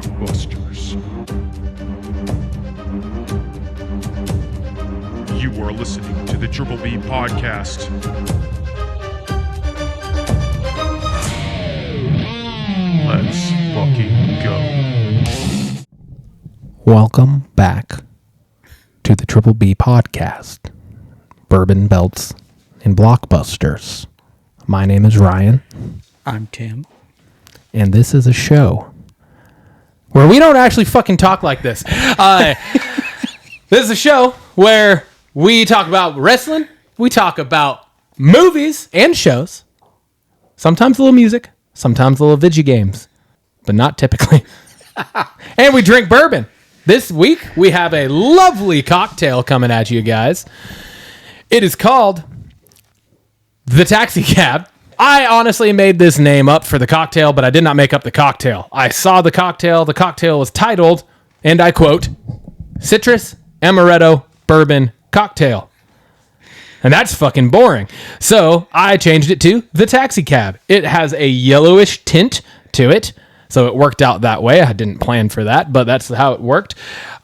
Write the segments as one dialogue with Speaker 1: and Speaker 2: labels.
Speaker 1: Blockbusters. You are listening to the Triple B Podcast. Let's fucking go.
Speaker 2: Welcome back to the Triple B Podcast, Bourbon, Belts, and Blockbusters. My name is Ryan.
Speaker 3: I'm Tim.
Speaker 2: And this is a show where we don't actually fucking talk like this. This is a show where we talk about wrestling, we talk about movies and shows, sometimes a little music, sometimes a little video games, but not typically. And we drink bourbon. This week, we have a lovely cocktail coming at you guys. It is called the Taxi Cab. I honestly made this name up for the cocktail, but I did not make up the cocktail. I saw the cocktail. The cocktail was titled, and I quote, Citrus Amaretto Bourbon Cocktail. And that's fucking boring. So I changed it to the Taxi Cab. It has a yellowish tint to it. So it worked out that way. I didn't plan for that, but that's how it worked.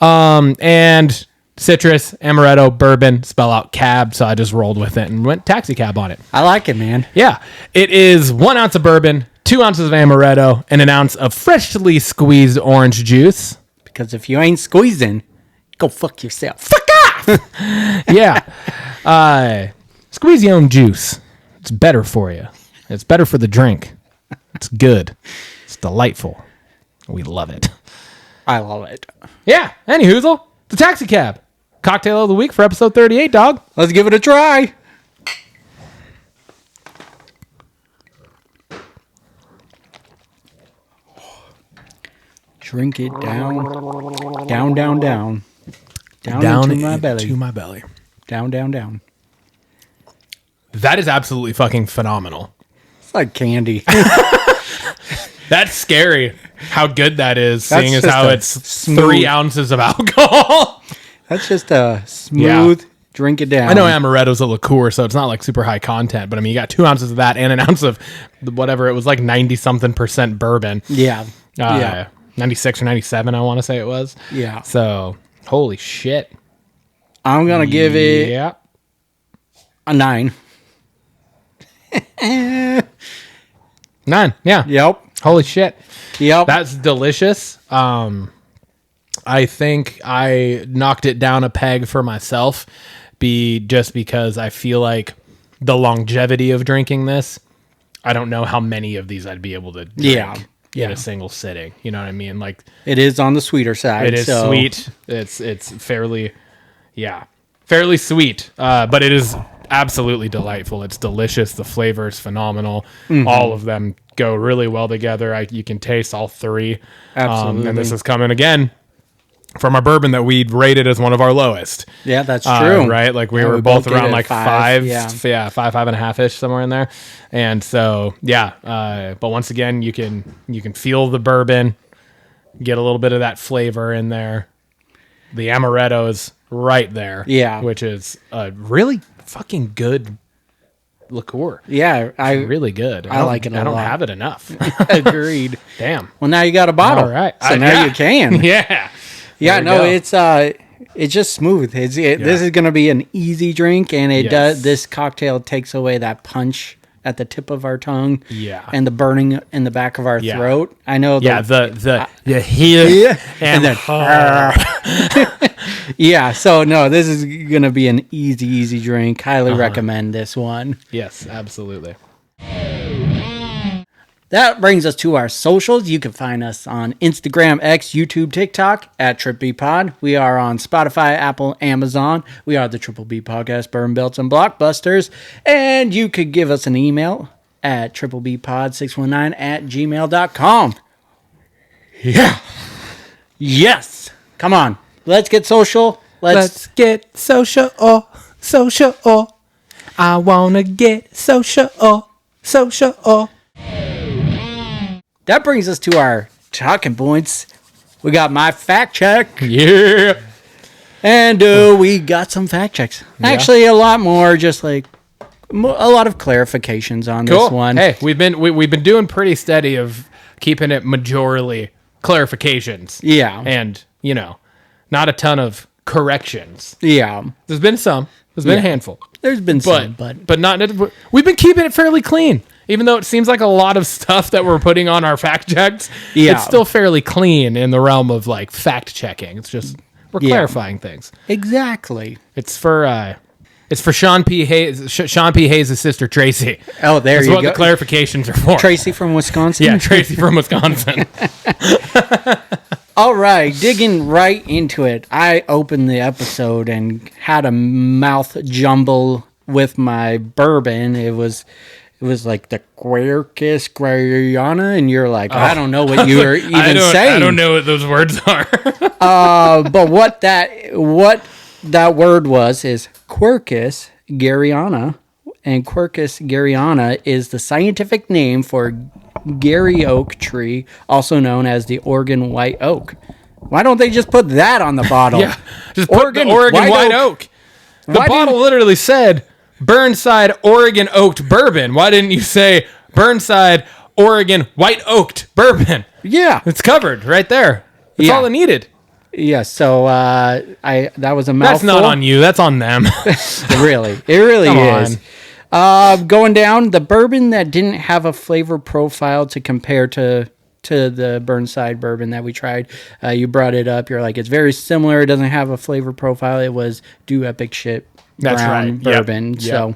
Speaker 2: And citrus, amaretto, bourbon, spell out cab. So I just rolled with it and went Taxi Cab on it.
Speaker 3: I like it, man.
Speaker 2: Yeah. It is 1 ounce of bourbon, 2 ounces of amaretto, and 1 ounce of freshly squeezed orange juice.
Speaker 3: Because if you ain't squeezing, go fuck yourself.
Speaker 2: Fuck off! Yeah. Squeeze your own juice. It's better for you. It's better for the drink. It's good. It's delightful. We love it.
Speaker 3: I love it.
Speaker 2: Yeah. Any hoozle. The Taxi Cab. Cocktail of the week for episode 38, dog.
Speaker 3: Let's give it a try. Drink it down. Down, down, down. Down into my belly.
Speaker 2: To my belly.
Speaker 3: Down, down, down.
Speaker 2: That is absolutely fucking phenomenal.
Speaker 3: It's like candy.
Speaker 2: That's scary how good that is,
Speaker 3: That's
Speaker 2: seeing as
Speaker 3: just
Speaker 2: how
Speaker 3: a
Speaker 2: it's
Speaker 3: smooth-
Speaker 2: 3 ounces of alcohol.
Speaker 3: That's just a smooth drink it down.
Speaker 2: I know amaretto's a liqueur, so it's not like super high content, but I mean, you got 2 ounces of that and 1 ounce of whatever, it was like 90-something% bourbon.
Speaker 3: Yeah. Yeah.
Speaker 2: 96 or 97, I want to say it was.
Speaker 3: Yeah.
Speaker 2: So, holy shit.
Speaker 3: I'm going to give it
Speaker 2: Yeah.
Speaker 3: a 9.
Speaker 2: 9, yeah.
Speaker 3: Yep.
Speaker 2: Holy shit.
Speaker 3: Yep.
Speaker 2: That's delicious. I think I knocked it down a peg for myself, just because I feel like the longevity of drinking this, I don't know how many of these I'd be able to drink in a single sitting. You know what I mean? Like,
Speaker 3: it is on the sweeter side.
Speaker 2: it is sweet. It's fairly sweet, but it is absolutely delightful. It's delicious. The flavor is phenomenal. Mm-hmm. All of them go really well together. You can taste all three.
Speaker 3: Absolutely.
Speaker 2: And this is coming again from our bourbon that we rated as one of our lowest.
Speaker 3: Yeah, that's true.
Speaker 2: Right? Like we
Speaker 3: Yeah,
Speaker 2: were
Speaker 3: we
Speaker 2: both
Speaker 3: both
Speaker 2: around
Speaker 3: gave it
Speaker 2: like
Speaker 3: 5.
Speaker 2: 5, 5.5-ish, somewhere in there. And so, but once again, you can feel the bourbon, get a little bit of that flavor in there. The amaretto is right there.
Speaker 3: Yeah.
Speaker 2: Which is a really fucking good liqueur.
Speaker 3: Yeah,
Speaker 2: Really good.
Speaker 3: I like it a
Speaker 2: I don't
Speaker 3: lot.
Speaker 2: have it enough.
Speaker 3: Agreed.
Speaker 2: Damn.
Speaker 3: Well, now you got a bottle.
Speaker 2: All right.
Speaker 3: So now you can.
Speaker 2: Yeah.
Speaker 3: Yeah,
Speaker 2: There we
Speaker 3: no,
Speaker 2: go.
Speaker 3: it's just smooth. This is going to be an easy drink, and it does. This cocktail takes away that punch at the tip of our tongue.
Speaker 2: Yeah.
Speaker 3: And the burning in the back of our throat. I know.
Speaker 2: The here and then
Speaker 3: Yeah, so no, this is going to be an easy drink. Highly recommend this one.
Speaker 2: Yes, absolutely.
Speaker 3: That brings us to our socials. You can find us on Instagram, X, YouTube, TikTok at Triple B Pod. We are on Spotify, Apple, Amazon. We are the Triple B Podcast, Bourbon, Belts, and Blockbusters. And you could give us an email at triplebpod619@gmail.com. Yeah. Yes. Come on. Let's get social.
Speaker 2: Let's get social. I want to get social.
Speaker 3: That brings us to our talking points. We got my fact check.
Speaker 2: Yeah.
Speaker 3: And we got some fact checks. Actually, a lot more, just like a lot of clarifications on this one.
Speaker 2: Hey, we've been doing pretty steady of keeping it majorly clarifications.
Speaker 3: Yeah.
Speaker 2: And, not a ton of corrections.
Speaker 3: Yeah.
Speaker 2: There's been some. There's been a handful.
Speaker 3: There's been some,
Speaker 2: but not. We've been keeping it fairly clean, even though it seems like a lot of stuff that we're putting on our fact checks.
Speaker 3: Yeah.
Speaker 2: It's still fairly clean in the realm of like fact checking. It's just we're clarifying things.
Speaker 3: Exactly.
Speaker 2: It's for Sean P. Hayes. Sean P. Hayes' sister Tracy.
Speaker 3: Oh, there
Speaker 2: That's
Speaker 3: you
Speaker 2: what
Speaker 3: go.
Speaker 2: the clarifications are for.
Speaker 3: Tracy from Wisconsin.
Speaker 2: Yeah, Tracy from Wisconsin.
Speaker 3: All right, digging right into it. I opened the episode and had a mouth jumble with my bourbon. It was like the Quercus Guayana, and you're like, I don't know what you were even saying.
Speaker 2: I don't know what those words are.
Speaker 3: But what that word is Quercus Guayana, and Quercus Guayana is the scientific name for Gary oak tree, also known as the Oregon white oak. Why don't they just put that on the bottle?
Speaker 2: Yeah, just put the Oregon white oak. The bottle literally said Burnside Oregon oaked bourbon. Why didn't you say Burnside Oregon white oaked bourbon?
Speaker 3: Yeah,
Speaker 2: it's covered right there. That's all it needed.
Speaker 3: Yeah, so that was a mouthful.
Speaker 2: That's not on you. That's on them.
Speaker 3: It really is. Going down, the bourbon that didn't have a flavor profile to compare to the Burnside bourbon that we tried. You brought it up. You're like, it's very similar. It doesn't have a flavor profile. It was Do Epic Shit Brown bourbon. Yep. So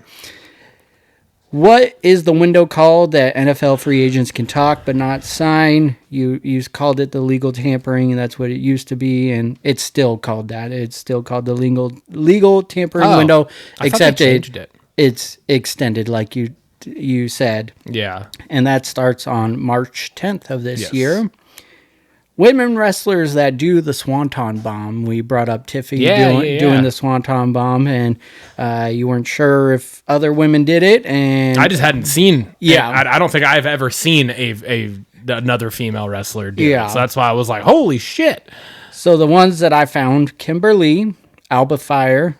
Speaker 3: what is the window called that NFL free agents can talk but not sign? You called it the legal tampering, and that's what it used to be, and it's still called that. It's still called the legal tampering window, except
Speaker 2: they changed it.
Speaker 3: It's extended, like you said.
Speaker 2: Yeah.
Speaker 3: And that starts on March 10th of this year. Women wrestlers that do the Swanton Bomb. We brought up Tiffy doing the Swanton Bomb, and you weren't sure if other women did it. And
Speaker 2: I just hadn't seen.
Speaker 3: Yeah.
Speaker 2: I don't think I've ever seen another female wrestler do it. So that's why I was like, holy shit.
Speaker 3: So the ones that I found, Kimberly, Alba Fire,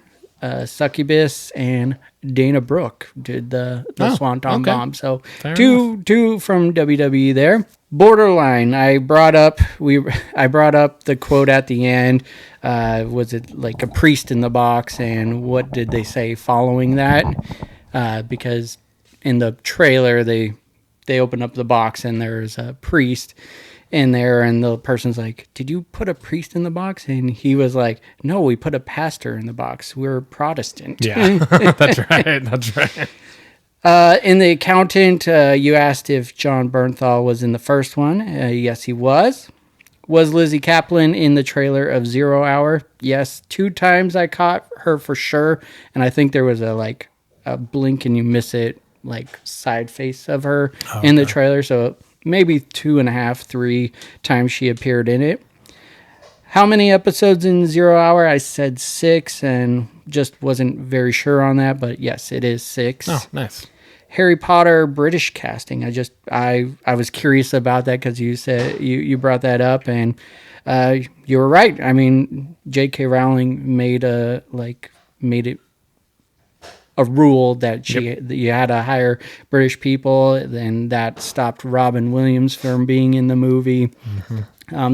Speaker 3: Succubus, and Dana Brooke did the Swanton Bomb. So two from WWE there. Borderline. I brought up the quote at the end. Was it like a priest in the box? And what did they say following that? Because in the trailer they open up the box and there's a priest in there, and the person's like, "Did you put a priest in the box?" And he was like, "No, we put a pastor in the box. We're Protestant."
Speaker 2: Yeah, that's right. That's right.
Speaker 3: In The Accountant, you asked if John Bernthal was in the first one. Yes, he was. Was Lizzie Kaplan in the trailer of 0 Hour? Yes, 2 times I caught her for sure, and I think there was a blink and you miss it, like side face of her in the trailer, so maybe 2.5, 3 times she appeared in it. How many episodes in 0 Hour? I said 6 and just wasn't very sure on that, but yes, it is 6.
Speaker 2: Oh, nice.
Speaker 3: Harry Potter British casting. I was curious about that because you said you brought that up, and you were right. I mean, J.K. Rowling made it a rule that you had to hire British people, then that stopped Robin Williams from being in the movie. Mm-hmm.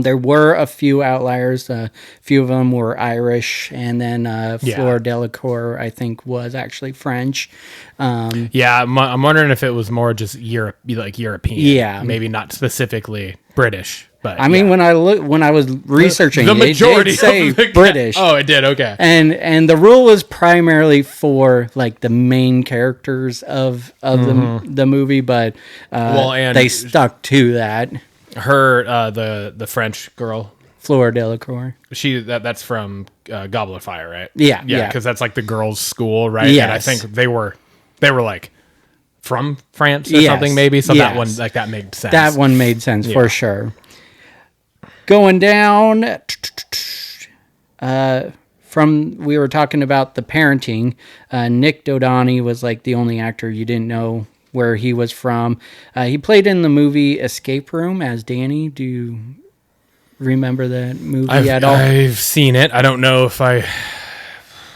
Speaker 3: There were a few outliers. A few of them were Irish, and then Fleur Delacour, I think, was actually French.
Speaker 2: I'm wondering if it was more just European. Yeah, maybe not specifically British. But
Speaker 3: I mean, when I was researching,
Speaker 2: the majority
Speaker 3: it did say British.
Speaker 2: Oh, it did. Okay.
Speaker 3: And the rule was primarily for like the main characters of the movie, but they stuck to that.
Speaker 2: Her the French girl,
Speaker 3: Fleur Delacour.
Speaker 2: That's from Goblet of Fire, right?
Speaker 3: Yeah,
Speaker 2: because that's like the girls' school, right?
Speaker 3: Yes.
Speaker 2: And I think they were like from France or something, maybe. So that one, like, that made sense.
Speaker 3: That one made sense for sure. Going down, we were talking about the parenting. Nick Dodani was like the only actor you didn't know where he was from. He played in the movie Escape Room as Danny. Do you remember that movie at all?
Speaker 2: I've seen it. I don't know if I.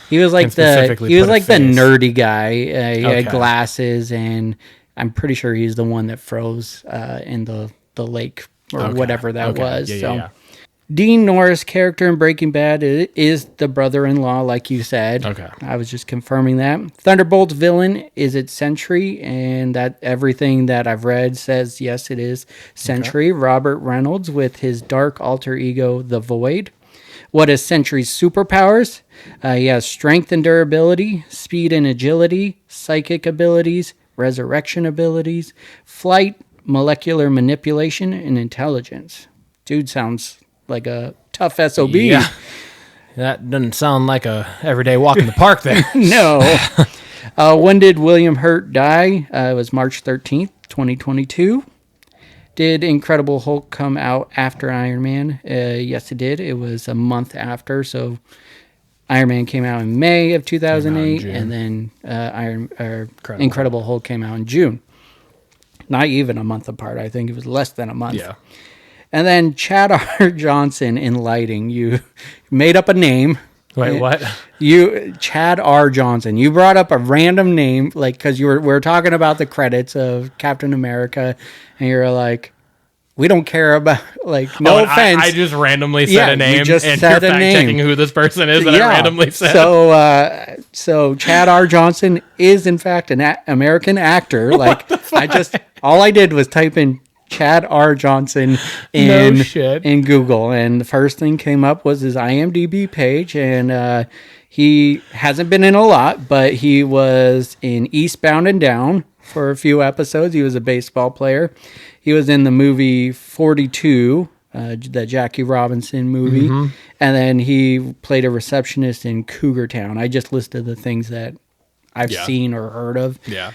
Speaker 3: He was like the nerdy guy. He had glasses, and I'm pretty sure he's the one that froze in the lake or whatever that was.
Speaker 2: Yeah.
Speaker 3: Dean Norris' character in Breaking Bad is the brother-in-law, like you said.
Speaker 2: Okay.
Speaker 3: I was just confirming that. Thunderbolt's villain is it Sentry, and that everything that I've read says yes, it is Sentry. Okay. Robert Reynolds with his dark alter ego, the Void. What is Sentry's superpowers? He has strength and durability, speed and agility, psychic abilities, resurrection abilities, flight, molecular manipulation, and intelligence. Dude sounds like a tough SOB.
Speaker 2: Yeah. That doesn't sound like a everyday walk in the park there.
Speaker 3: No. When did William Hurt die? It was March 13th, 2022. Did Incredible Hulk come out after Iron Man? Yes, it did. It was a month after. So Iron Man came out in May of 2008, and then Incredible Hulk came out in June. Not even a month apart. I think it was less than a month.
Speaker 2: Yeah.
Speaker 3: And then Chad R. Johnson in lighting. You made up a name.
Speaker 2: Wait, what?
Speaker 3: Chad R. Johnson. You brought up a random name, like, because we were talking about the credits of Captain America, and you're like, we don't care about, like, no offense.
Speaker 2: I just randomly said a name, and you're fact-checking who this person is that I randomly said.
Speaker 3: So Chad R. Johnson is, in fact, an American actor. Like, all I did was type in Chad R. Johnson in Google, and the first thing came up was his IMDb page, and he hasn't been in a lot, but he was in Eastbound and Down for a few episodes. He was a baseball player. He was in the movie 42, the Jackie Robinson movie, and then he played a receptionist in Cougar Town. I just listed the things that I've seen or heard of.
Speaker 2: Yeah.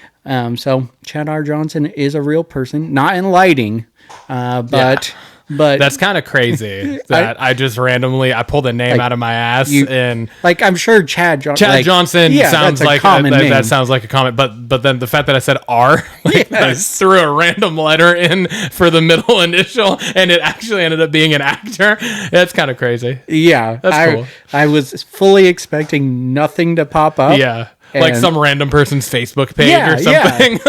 Speaker 3: So Chad R. Johnson is a real person, not in lighting, but
Speaker 2: that's kind of crazy that I just randomly pulled a name out of my ass and
Speaker 3: like I'm sure Chad
Speaker 2: Johnson sounds like that sounds like a comment, but then the fact that I said R, I threw a random letter in for the middle initial, and it actually ended up being an actor. That's kind of crazy.
Speaker 3: Yeah,
Speaker 2: that's cool.
Speaker 3: I was fully expecting nothing to pop up.
Speaker 2: Yeah. Like some random person's Facebook page or something.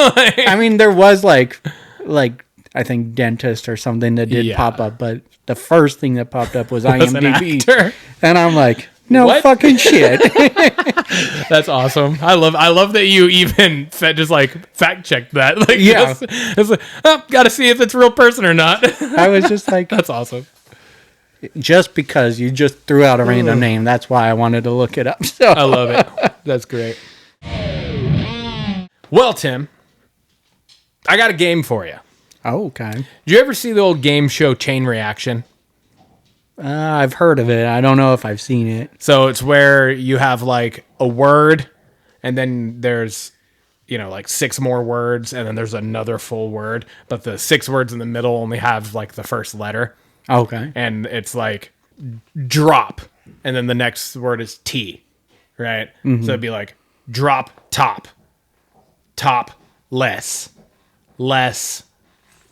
Speaker 3: I mean, there was like I think dentist or something that did pop up, but the first thing that popped up was IMDb, and I'm like, no fucking shit.
Speaker 2: That's awesome. I love that you even just like fact checked that. Like, it's like, gotta see if it's a real person or not.
Speaker 3: I was just like,
Speaker 2: that's awesome.
Speaker 3: Just because you just threw out a random name, that's why I wanted to look it up. So
Speaker 2: I love it. That's great. Well, Tim, I got a game for you.
Speaker 3: Oh, okay.
Speaker 2: Did you ever see the old game show Chain Reaction?
Speaker 3: I've heard of it. I don't know if I've seen it.
Speaker 2: So it's where you have like a word, and then there's, like 6 more words, and then there's another full word, but the 6 words in the middle only have like the first letter.
Speaker 3: Okay.
Speaker 2: And it's like drop, and then the next word is T, right? Mm-hmm. So it'd be like drop top, top less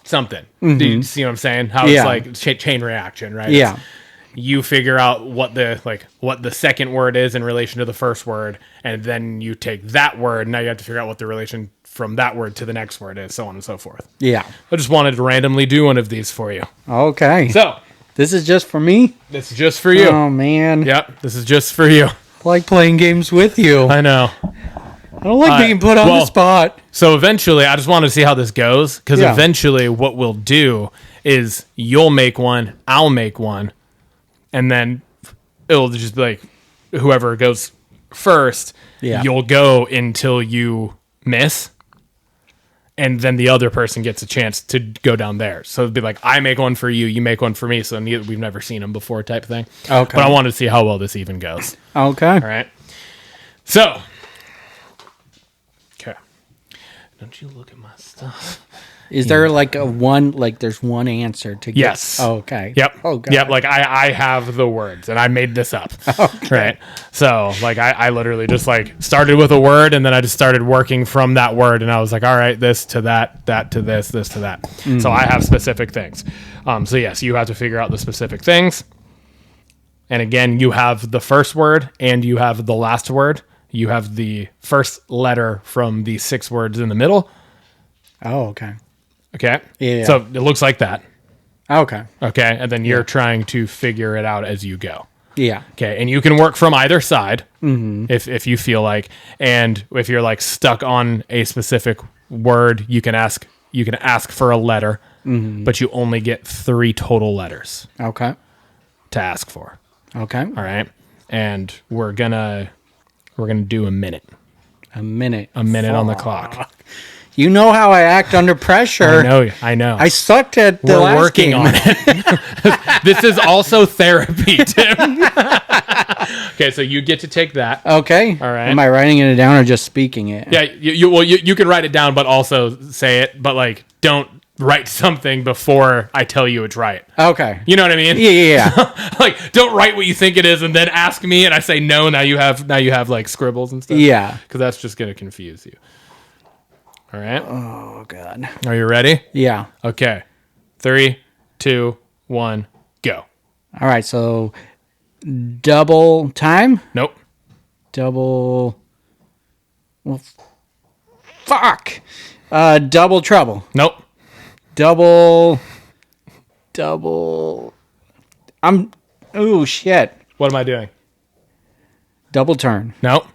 Speaker 2: something. Mm-hmm. Do you see what I'm saying? How it's like chain reaction, right?
Speaker 3: Yeah.
Speaker 2: It's, you figure out what the second word is in relation to the first word, and then you take that word. Now you have to figure out what the relation from that word to the next word is, so on and so forth.
Speaker 3: Yeah.
Speaker 2: I just wanted to randomly do one of these for you.
Speaker 3: Okay.
Speaker 2: So
Speaker 3: this is just for me?
Speaker 2: This is just for you.
Speaker 3: Oh, man.
Speaker 2: Yep. This is just for you.
Speaker 3: I like playing games with you.
Speaker 2: I know.
Speaker 3: I don't like being put on the spot.
Speaker 2: So eventually, I just wanted to see how this goes, because eventually what we'll do is you'll make one, I'll make one, and then it'll just be like whoever goes first, you'll go until you miss, and then the other person gets a chance to go down there. So it'd be like, I make one for you, you make one for me, so we've never seen them before type thing. Okay. But I wanted to see how well this even goes.
Speaker 3: Okay.
Speaker 2: All right. So, okay. Don't you look at my stuff.
Speaker 3: Is there like there's one answer to get?
Speaker 2: Yes.
Speaker 3: Oh, okay.
Speaker 2: Yep.
Speaker 3: Oh, God.
Speaker 2: Yep. Like I have the words, and I made this up. Okay. Right. So like I literally just like started with a word, and then I just started working from that word, and I was like, all right, this to that, that to this to that. Mm-hmm. So I have specific things. So yes, you have to figure out the specific things. And again, you have the first word and you have the last word. You have the first letter from the 6 words in the middle.
Speaker 3: Oh, okay.
Speaker 2: Okay.
Speaker 3: Yeah.
Speaker 2: So it looks like that.
Speaker 3: Okay.
Speaker 2: Okay, and then you're trying to figure it out as you go.
Speaker 3: Yeah.
Speaker 2: Okay, and you can work from either side if you feel like, and if you're like stuck on a specific word, you can ask for a letter, but you only get 3 total letters
Speaker 3: Okay.
Speaker 2: to ask for.
Speaker 3: Okay.
Speaker 2: All right, and we're gonna do a minute.
Speaker 3: A minute.
Speaker 2: A minute on the clock.
Speaker 3: You know how I act under pressure.
Speaker 2: I know.
Speaker 3: I sucked at the
Speaker 2: We're
Speaker 3: last
Speaker 2: working
Speaker 3: game.
Speaker 2: on it. This is also therapy, Tim. Okay, so you get to take that.
Speaker 3: Okay.
Speaker 2: All right.
Speaker 3: Am I writing it down or just speaking it?
Speaker 2: Yeah, you can write it down, but also say it. But like, don't write something before I tell you it's right.
Speaker 3: Okay.
Speaker 2: You know what I mean?
Speaker 3: Yeah.
Speaker 2: Like, don't write what you think it is, and then ask me, and I say no. Now you have like scribbles and stuff.
Speaker 3: Yeah.
Speaker 2: Because that's just gonna confuse you. All right.
Speaker 3: Oh, God.
Speaker 2: Are you ready?
Speaker 3: Yeah.
Speaker 2: Okay. 3, 2, 1, go.
Speaker 3: All right. So, double time?
Speaker 2: Nope.
Speaker 3: Double. Well, fuck. Double trouble.
Speaker 2: Nope.
Speaker 3: Double. Oh, shit.
Speaker 2: What am I doing?
Speaker 3: Double turn.
Speaker 2: Nope.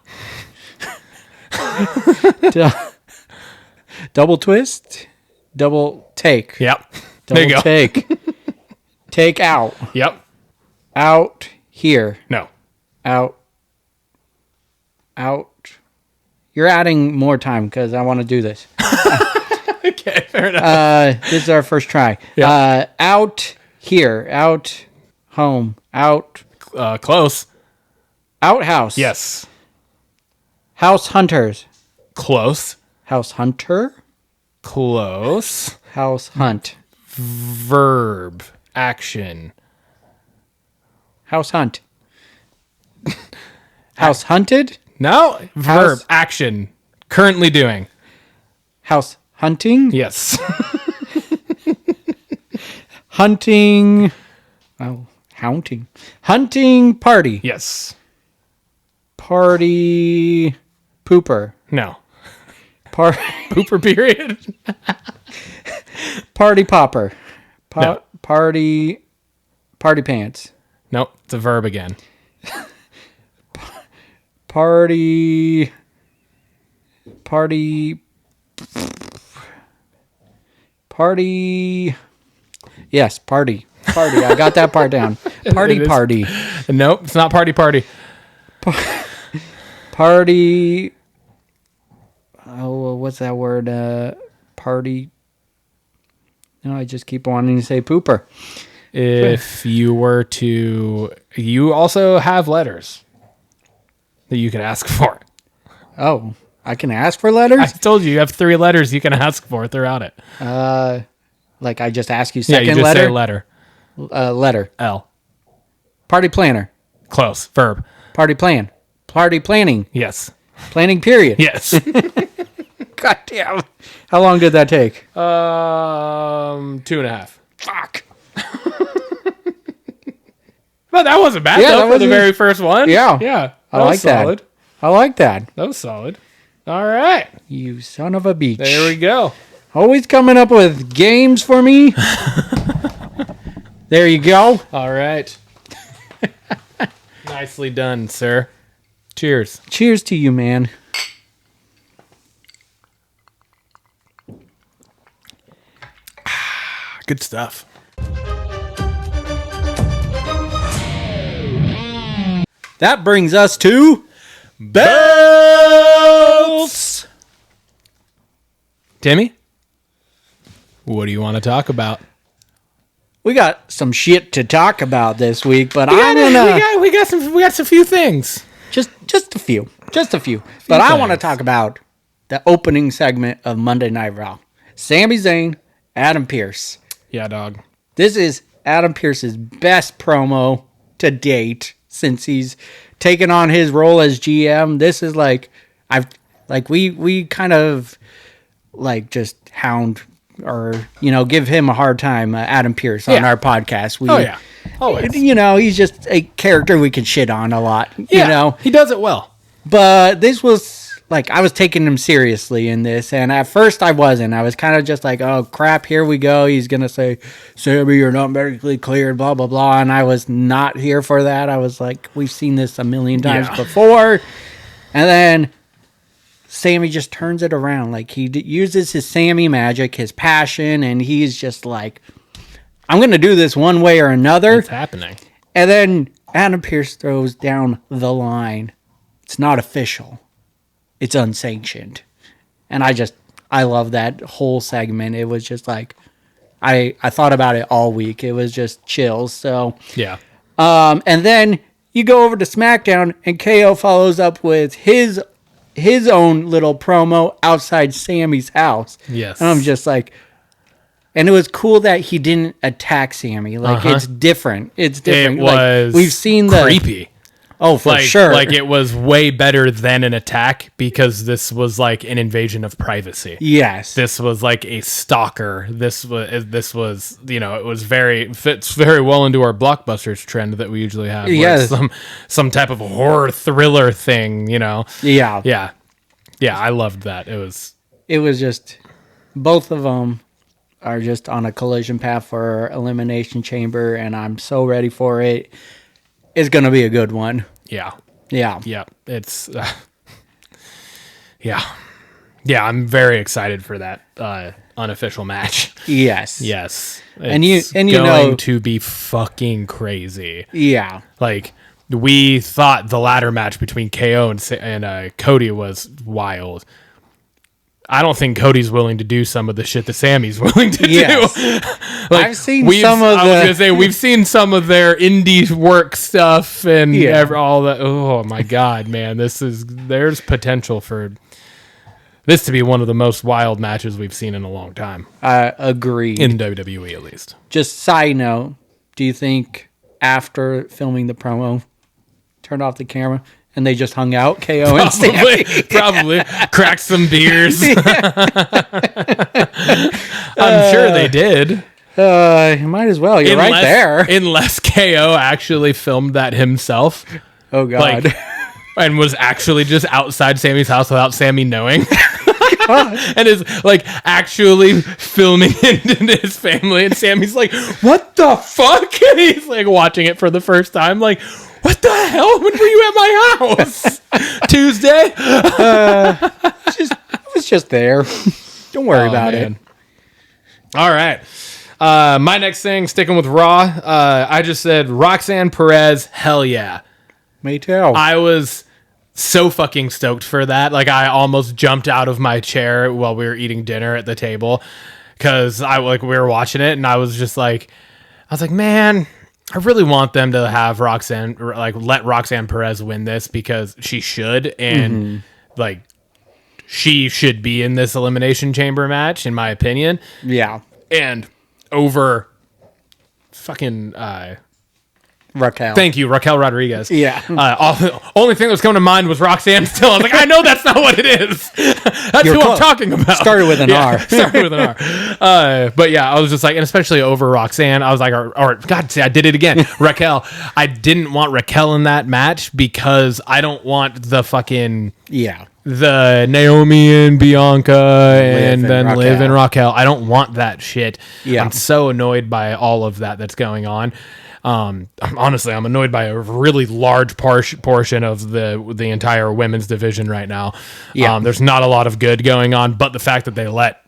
Speaker 3: Double twist. Double take.
Speaker 2: Yep.
Speaker 3: Double
Speaker 2: There you go.
Speaker 3: take. Take out.
Speaker 2: Yep.
Speaker 3: Out here.
Speaker 2: No.
Speaker 3: Out. You're adding more time because I want to do this.
Speaker 2: Okay, fair enough.
Speaker 3: This is our first try.
Speaker 2: Yeah.
Speaker 3: Out here. Out home. Out.
Speaker 2: Close.
Speaker 3: Outhouse.
Speaker 2: Yes.
Speaker 3: House hunters.
Speaker 2: Close.
Speaker 3: House hunter.
Speaker 2: Close.
Speaker 3: House hunt.
Speaker 2: Verb. Action.
Speaker 3: House hunt. House hunted.
Speaker 2: No. Verb.
Speaker 3: House-
Speaker 2: Action. Currently doing.
Speaker 3: House hunting.
Speaker 2: Yes.
Speaker 3: Hunting. Oh, hunting. Hunting party.
Speaker 2: Yes.
Speaker 3: Party pooper.
Speaker 2: No.
Speaker 3: Pooper
Speaker 2: Period.
Speaker 3: party popper.
Speaker 2: No.
Speaker 3: Party pants.
Speaker 2: Nope. It's a verb again.
Speaker 3: Party. Yes, party. I got that part down.
Speaker 2: It is.
Speaker 3: Party.
Speaker 2: Nope. It's not party.
Speaker 3: Party. Oh, what's that word? Party. No, I just keep wanting to say pooper.
Speaker 2: If you were to, you also have letters that you could ask for.
Speaker 3: Oh, I can ask for letters?
Speaker 2: I told you have 3 letters you can ask for throughout it.
Speaker 3: Like I just ask you
Speaker 2: Yeah,
Speaker 3: second
Speaker 2: you just
Speaker 3: letter?
Speaker 2: say letter.
Speaker 3: Letter.
Speaker 2: L.
Speaker 3: Party planner.
Speaker 2: Close. Verb.
Speaker 3: Party plan. Party planning.
Speaker 2: Yes.
Speaker 3: Planning period.
Speaker 2: Yes.
Speaker 3: God damn. How long did that take?
Speaker 2: 2.5.
Speaker 3: Fuck.
Speaker 2: But that wasn't bad
Speaker 3: Yeah,
Speaker 2: though
Speaker 3: that
Speaker 2: for the
Speaker 3: wasn't-
Speaker 2: very first one.
Speaker 3: Yeah.
Speaker 2: Yeah.
Speaker 3: I
Speaker 2: That
Speaker 3: like
Speaker 2: was solid.
Speaker 3: that. I like that.
Speaker 2: That was solid. All right.
Speaker 3: You son of a beach.
Speaker 2: There we go.
Speaker 3: Always coming up with games for me. There you go.
Speaker 2: All right. Nicely done, sir. Cheers.
Speaker 3: Cheers to you, man.
Speaker 2: Good stuff.
Speaker 3: That brings us to belts.
Speaker 2: Timmy, what do you want to talk about?
Speaker 3: We got some shit to talk about this week, but I'm gonna
Speaker 2: we got some few things.
Speaker 3: just a few. But I want to talk about the opening segment of Monday Night Raw. Sami Zayn, Adam Pearce.
Speaker 2: Yeah, dog.
Speaker 3: This is Adam Pearce's best promo to date since he's taken on his role as GM. This is we kind of like just hound or give him a hard time, Adam Pearce, on our podcast.
Speaker 2: Always.
Speaker 3: He's just a character we can shit on a lot. He does it well. But this was like I was taking him seriously in this, and at first I wasn't. I was kind of just like, oh crap, here we go. He's gonna say, Sammy, you're not medically cleared, blah blah blah, and I was not here for that. I was like, we've seen this a million times before, and then Sammy just turns it around. Like he uses his Sammy magic, his passion, and he's just like, I'm gonna do this one way or another.
Speaker 2: It's happening.
Speaker 3: And then Adam Pearce throws down the line. It's not official. It's unsanctioned. And I love that whole segment. It was just like, I thought about it all week. It was just chills. So,
Speaker 2: yeah.
Speaker 3: And then you go over to SmackDown and KO follows up with his own little promo outside Sammy's house.
Speaker 2: Yes.
Speaker 3: And I'm just like, and it was cool that he didn't attack Sammy. Like, it's different. It's different.
Speaker 2: It was
Speaker 3: like, we've seen the
Speaker 2: creepy.
Speaker 3: Oh, for sure.
Speaker 2: Like, it was way better than an attack because this was like an invasion of privacy.
Speaker 3: Yes.
Speaker 2: This was like a stalker. This was, you know, it was fits very well into our Blockbusters trend that we usually have.
Speaker 3: Yes.
Speaker 2: Some type of horror thriller thing, you know.
Speaker 3: Yeah.
Speaker 2: Yeah. Yeah, I loved that. It was
Speaker 3: just, both of them are just on a collision path for Elimination Chamber, and I'm so ready for it. It's going to be a good one.
Speaker 2: Yeah.
Speaker 3: Yeah.
Speaker 2: Yeah. It's, yeah. Yeah, I'm very excited for that unofficial match.
Speaker 3: Yes.
Speaker 2: Yes.
Speaker 3: And you
Speaker 2: going
Speaker 3: know,
Speaker 2: to be fucking crazy.
Speaker 3: Yeah.
Speaker 2: Like, we thought the ladder match between KO and Cody was wild. I don't think Cody's willing to do some of the shit that Sammy's willing to do. Like,
Speaker 3: I've seen some of
Speaker 2: I was gonna say we've seen some of their indie work stuff and all that. Oh my god, man! There's potential for this to be one of the most wild matches we've seen in a long time.
Speaker 3: I agree.
Speaker 2: In WWE, at least.
Speaker 3: Just side note, do you think after filming the promo, turned off the camera and they just hung out, KO and Sammy?
Speaker 2: Probably. Cracked some beers. I'm sure they did.
Speaker 3: Might as well. You're right there.
Speaker 2: Unless KO actually filmed that himself.
Speaker 3: Oh, God.
Speaker 2: Like, and was actually just outside Sammy's house without Sammy knowing. And is like actually filming it into his family. And Sammy's like, what the fuck? And he's like watching it for the first time. Like, what the hell? When were you at my house? Tuesday?
Speaker 3: It was just there. Don't worry about it.
Speaker 2: All right. My next thing, sticking with Raw, I just said Roxanne Perez, hell yeah.
Speaker 3: Me too.
Speaker 2: I was so fucking stoked for that. Like, I almost jumped out of my chair while we were eating dinner at the table because we were watching it, and I was like, man, I really want them to have Roxanne, like, let Roxanne Perez win this because she should, and like, she should be in this Elimination Chamber match, in my opinion.
Speaker 3: Yeah.
Speaker 2: And over fucking
Speaker 3: Raquel.
Speaker 2: Thank you, Raquel Rodriguez.
Speaker 3: Yeah.
Speaker 2: Only thing that was coming to mind was Roxanne still. I was like, I know that's not what it is. That's
Speaker 3: You're
Speaker 2: who
Speaker 3: close.
Speaker 2: I'm talking about.
Speaker 3: Started with an R.
Speaker 2: Started with an R. But yeah, I was just like, and especially over Roxanne, I was like, or God, see, I did it again. Raquel. I didn't want Raquel in that match because I don't want the fucking...
Speaker 3: Yeah.
Speaker 2: The Naomi and Bianca and then
Speaker 3: Raquel.
Speaker 2: Liv and Raquel. I don't want that shit.
Speaker 3: Yeah.
Speaker 2: I'm so annoyed by all of that's going on. Honestly, I'm annoyed by a really large portion of the entire women's division right now.
Speaker 3: Yeah.
Speaker 2: There's not a lot of good going on, but the fact that they let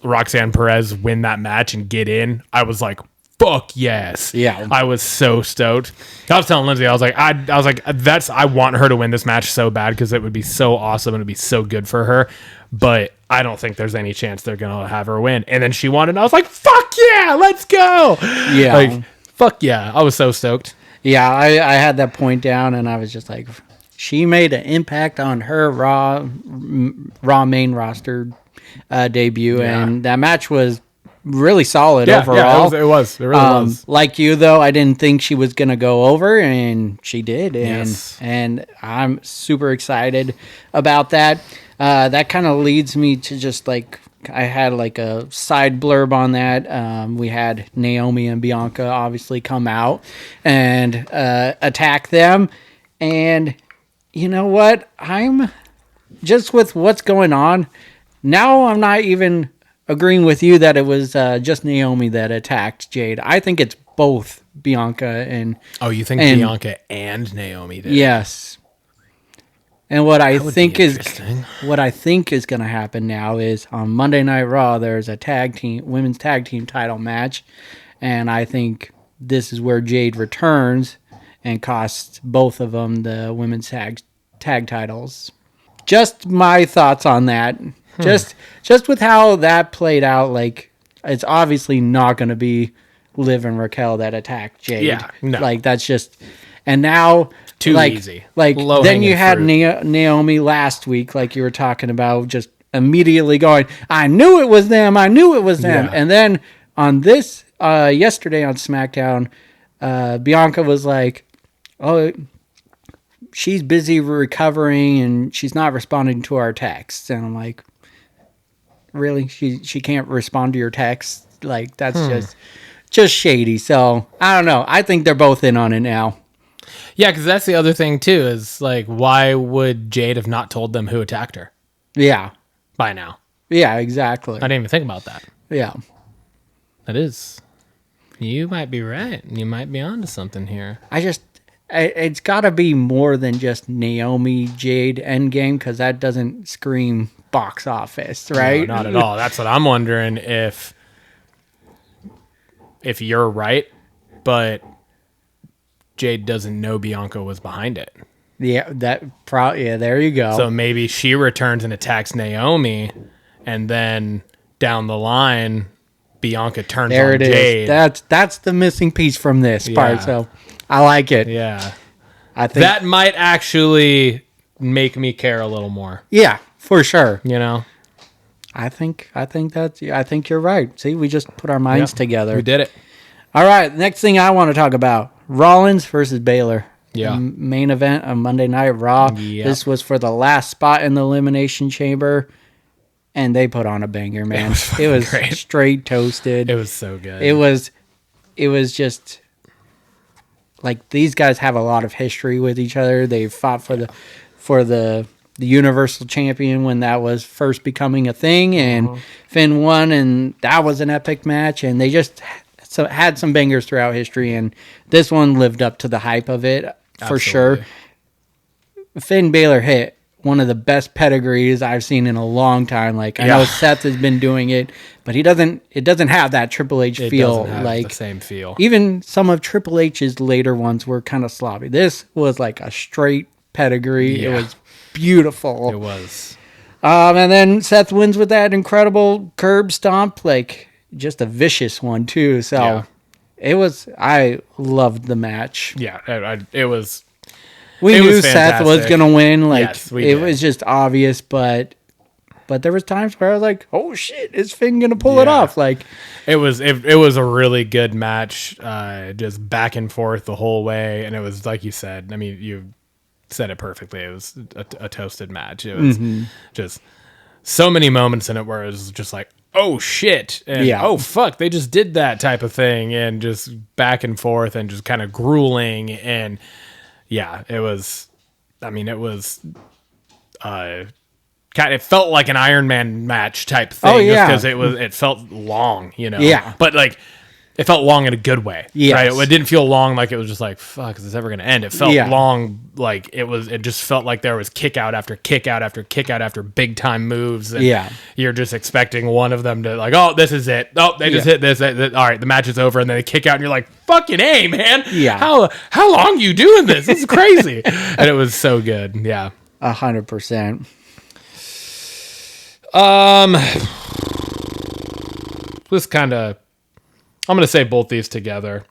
Speaker 2: Roxanne Perez win that match and get in, I was like, fuck yes.
Speaker 3: Yeah.
Speaker 2: I was so stoked. I was telling Lindsay, I was like, I want her to win this match so bad because it would be so awesome and it'd be so good for her. But I don't think there's any chance they're going to have her win. And then she won, and I was like, fuck yeah, let's go.
Speaker 3: Yeah.
Speaker 2: Like, fuck yeah. I was so stoked.
Speaker 3: Yeah, I had that point down, and I was just like, she made an impact on her Raw main roster debut, and that match was really solid overall.
Speaker 2: Yeah, it was. It really was.
Speaker 3: Like you, though, I didn't think she was going to go over, and she did, and I'm super excited about that. That kind of leads me to just like, I had like a side blurb on that. We had Naomi and Bianca obviously come out and attack them. And you know what? I'm just with what's going on, now I'm not even agreeing with you that it was just Naomi that attacked Jade. I think it's both Bianca and...
Speaker 2: Oh, you think Bianca and Naomi did?
Speaker 3: Yes. And what I think is
Speaker 2: interesting.
Speaker 3: what I think is going to happen now is on Monday Night Raw there's a women's tag team title match, and I think this is where Jade returns and costs both of them the women's tag titles. Just my thoughts on that. Just with how that played out, like it's obviously not going to be Liv and Raquel that attack Jade.
Speaker 2: Yeah, no.
Speaker 3: Like that's just, and now
Speaker 2: Too
Speaker 3: like,
Speaker 2: easy.
Speaker 3: Like
Speaker 2: Low
Speaker 3: then you
Speaker 2: hanging
Speaker 3: had
Speaker 2: fruit.
Speaker 3: Naomi last week, like you were talking about, just immediately going, I knew it was them.
Speaker 2: Yeah.
Speaker 3: And then on this yesterday on SmackDown, Bianca was like, oh, she's busy recovering and she's not responding to our texts. And I'm like, really? She can't respond to your texts? Like that's just shady. So I don't know. I think they're both in on it now.
Speaker 2: Yeah, because that's the other thing too. Is like, why would Jade have not told them who attacked her
Speaker 3: Yeah.
Speaker 2: by now?
Speaker 3: Yeah, exactly.
Speaker 2: I didn't even think about that.
Speaker 3: Yeah.
Speaker 2: That is, you might be right. You might be onto something here.
Speaker 3: It's got to be more than just Naomi Jade Endgame, because that doesn't scream box office, right?
Speaker 2: No, not at all. That's what I'm wondering, if you're right, but Jade doesn't know Bianca was behind it.
Speaker 3: Yeah, there you go.
Speaker 2: So maybe she returns and attacks Naomi, and then down the line, Bianca turns
Speaker 3: there
Speaker 2: on
Speaker 3: it is.
Speaker 2: Jade.
Speaker 3: That's the missing piece from this part.
Speaker 2: Yeah.
Speaker 3: So I like it.
Speaker 2: Yeah.
Speaker 3: I think
Speaker 2: That might actually make me care a little more,
Speaker 3: yeah, for sure.
Speaker 2: you know?
Speaker 3: I think you're right. See, we just put our minds
Speaker 2: Yep,
Speaker 3: together.
Speaker 2: We did it.
Speaker 3: All right, next thing I want to talk about, Rollins versus Baylor.
Speaker 2: Yeah.
Speaker 3: The main event on Monday Night Raw.
Speaker 2: Yep.
Speaker 3: This was for the last spot in the Elimination Chamber, and they put on a banger, man. It was
Speaker 2: great.
Speaker 3: straight toasted.
Speaker 2: It was so good.
Speaker 3: It was just like, these guys have a lot of history with each other. They fought for the Universal Champion when that was first becoming a thing, and Finn won, and that was an epic match. And they just had some bangers throughout history, and this one lived up to the hype of it for sure. Finn Balor hit one of the best pedigrees I've seen in a long time. Like, I know Seth has been doing it, but it doesn't have that Triple H feel.
Speaker 2: Doesn't have
Speaker 3: like
Speaker 2: the same feel.
Speaker 3: even some of Triple H's later ones were kind of sloppy. This was like a straight pedigree.
Speaker 2: Yeah.
Speaker 3: It was beautiful.
Speaker 2: It was.
Speaker 3: And then Seth wins with that incredible curb stomp, like just a vicious one too. So I loved the match.
Speaker 2: Yeah, it was.
Speaker 3: We
Speaker 2: It
Speaker 3: knew
Speaker 2: was
Speaker 3: Seth was
Speaker 2: fantastic.
Speaker 3: gonna win. Like,
Speaker 2: Yes, we
Speaker 3: it
Speaker 2: did.
Speaker 3: was just obvious, but there was times where I was like, "Oh shit, is Finn gonna pull it
Speaker 2: Yeah.
Speaker 3: off?" Like,
Speaker 2: It was a really good match, just back and forth the whole way, and it was like you said. I mean, you said it perfectly. It was a toasted match. It was just so many moments in it where it was just like, oh shit, and oh fuck, they just did that type of thing, and just back and forth, and just kind of grueling, and yeah, it was. I mean, it was. It felt like an Iron Man match type thing.
Speaker 3: Oh, yeah.
Speaker 2: Because it felt long, you know.
Speaker 3: Yeah.
Speaker 2: But like, it felt long in a good way.
Speaker 3: Yes.
Speaker 2: Right. It didn't feel long like it was just like, fuck, is this ever gonna end? It felt
Speaker 3: Yeah.
Speaker 2: long like it just felt like there was kick out after kick out after kick out after big time moves. And
Speaker 3: Yeah.
Speaker 2: you're just expecting one of them to like, oh, this is it. Oh, they just hit this. All right, the match is over, and then they kick out, and you're like, fucking A, man.
Speaker 3: Yeah.
Speaker 2: How long you doing this? This is crazy. And it was so good. Yeah.
Speaker 3: 100%.
Speaker 2: This kind of, I'm going to say both these together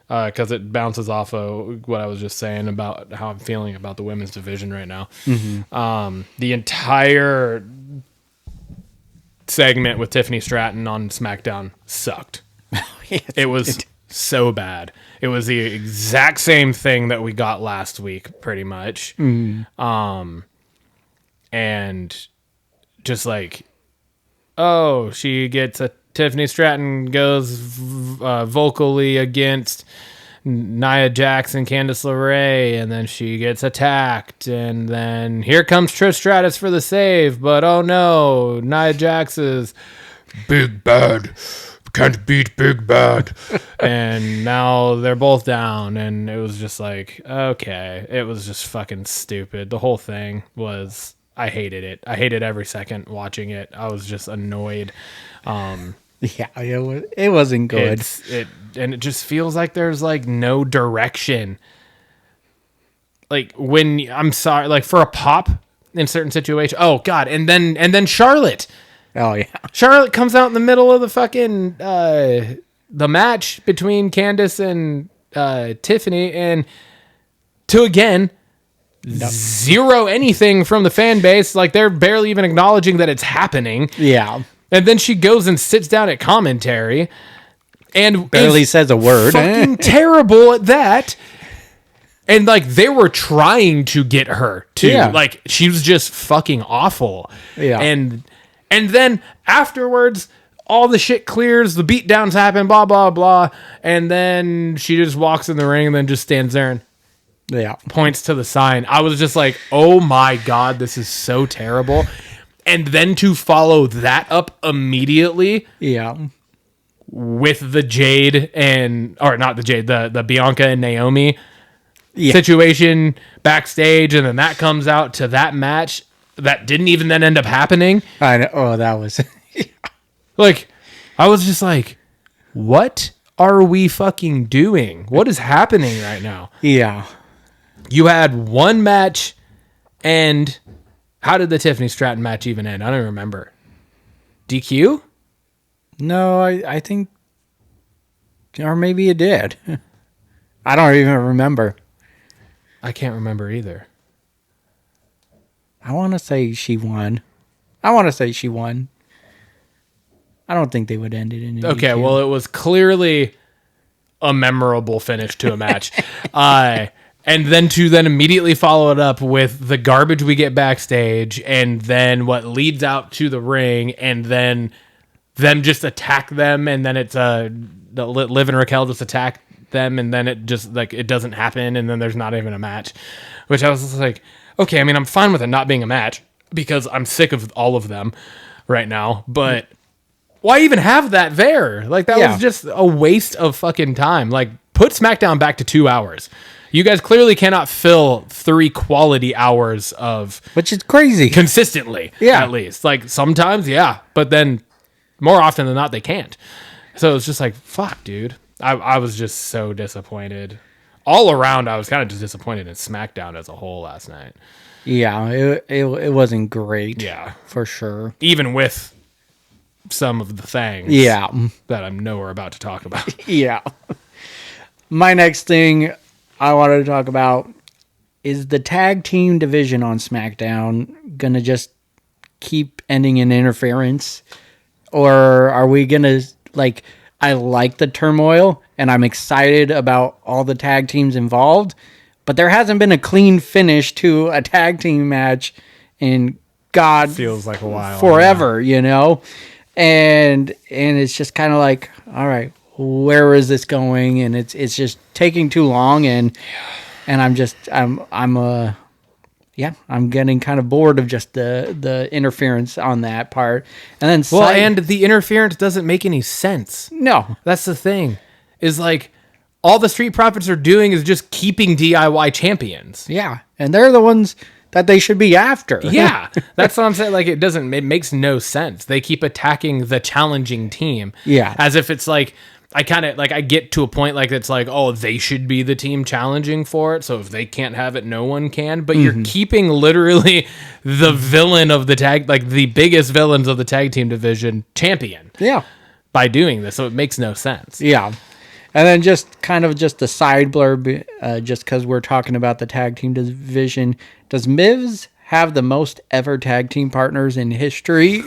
Speaker 2: because it bounces off of what I was just saying about how I'm feeling about the women's division right now. The entire segment with Tiffany Stratton on SmackDown sucked. It was so bad. It was the exact same thing that we got last week, pretty much. And just like, oh, she gets a Tiffany Stratton goes vocally against Nia Jax and Candice LeRae, and then she gets attacked, and then here comes Trish Stratus for the save, but oh no, Nia Jax is big bad, can't beat big bad, and now they're both down, and it was just like, okay, it was just fucking stupid. The whole thing was, I hated it. I hated every second watching it. I was just annoyed.
Speaker 3: Yeah, it wasn't good.
Speaker 2: And it just feels like there's like no direction. Like when I'm sorry, like for a pop in certain situations. Oh God, and then Charlotte.
Speaker 3: Oh yeah,
Speaker 2: Charlotte comes out in the middle of the fucking the match between Candice and Tiffany, and to again zero anything from the fan base. Like they're barely even acknowledging that it's happening.
Speaker 3: Yeah.
Speaker 2: And then she goes and sits down at commentary and
Speaker 3: barely says a word.
Speaker 2: Fucking terrible at that. And like they were trying to get her to like she was just fucking awful.
Speaker 3: Yeah.
Speaker 2: And then afterwards all the shit clears, the beatdowns happen, blah blah blah, and then she just walks in the ring and then just stands there and points to the sign. I was just like, "Oh my God, this is so terrible." And then to follow that up immediately, with the Jade or not the Jade, the Bianca and Naomi situation backstage, and then that comes out to that match that didn't even then end up happening.
Speaker 3: I know. Oh, that was
Speaker 2: like, I was just like, what are we fucking doing? What is happening right now?
Speaker 3: Yeah,
Speaker 2: you had one match, and how did the Tiffany Stratton match even end? I don't remember. DQ?
Speaker 3: No, I think, or maybe it did. I don't even remember.
Speaker 2: I can't remember either.
Speaker 3: I want to say she won. I don't think they would end it in a
Speaker 2: Okay,
Speaker 3: DQ.
Speaker 2: well, it was clearly a memorable finish to a match. And then to immediately follow it up with the garbage we get backstage, and then what leads out to the ring, and then them just attack them, and then it's Liv and Raquel just attack them, and then it just like it doesn't happen, and then there's not even a match, which I was just like, okay, I mean, I'm fine with it not being a match because I'm sick of all of them right now, but why even have that there? Like that was just a waste of fucking time. Like put SmackDown back to 2 hours. You guys clearly cannot fill 3 quality hours of...
Speaker 3: Which is crazy.
Speaker 2: Consistently, at least. Like, sometimes, but then more often than not, they can't. So it's just like, fuck, dude. I was just so disappointed. All around, I was kind of just disappointed in SmackDown as a whole last night.
Speaker 3: Yeah, it wasn't great.
Speaker 2: Yeah.
Speaker 3: For sure.
Speaker 2: Even with some of the things that I'm nowhere about to talk about.
Speaker 3: Yeah. My next thing I wanted to talk about is the tag team division on SmackDown gonna just keep ending in interference, or are we gonna like? I like the turmoil and I'm excited about all the tag teams involved, but there hasn't been a clean finish to a tag team match in God
Speaker 2: feels like a while
Speaker 3: forever, you know, and it's just kind of like, all right, where is this going? And it's just taking too long, and I'm getting kind of bored of just the interference on that part. And then
Speaker 2: and the interference doesn't make any sense.
Speaker 3: No,
Speaker 2: that's the thing. Is like all the Street Profits are doing is just keeping DIY champions.
Speaker 3: Yeah, and they're the ones that they should be after.
Speaker 2: Yeah, that's what I'm saying. Like it makes no sense. They keep attacking the challenging team.
Speaker 3: Yeah,
Speaker 2: as if it's like. I kind of like I get to a point like it's like, oh, they should be the team challenging for it. So if they can't have it, no one can. But you're keeping literally the villain of the tag, like the biggest villains of the tag team division champion.
Speaker 3: Yeah.
Speaker 2: By doing this. So it makes no sense.
Speaker 3: Yeah. And then just kind of just a side blurb, just because we're talking about the tag team division. Does Miz have the most ever tag team partners in history?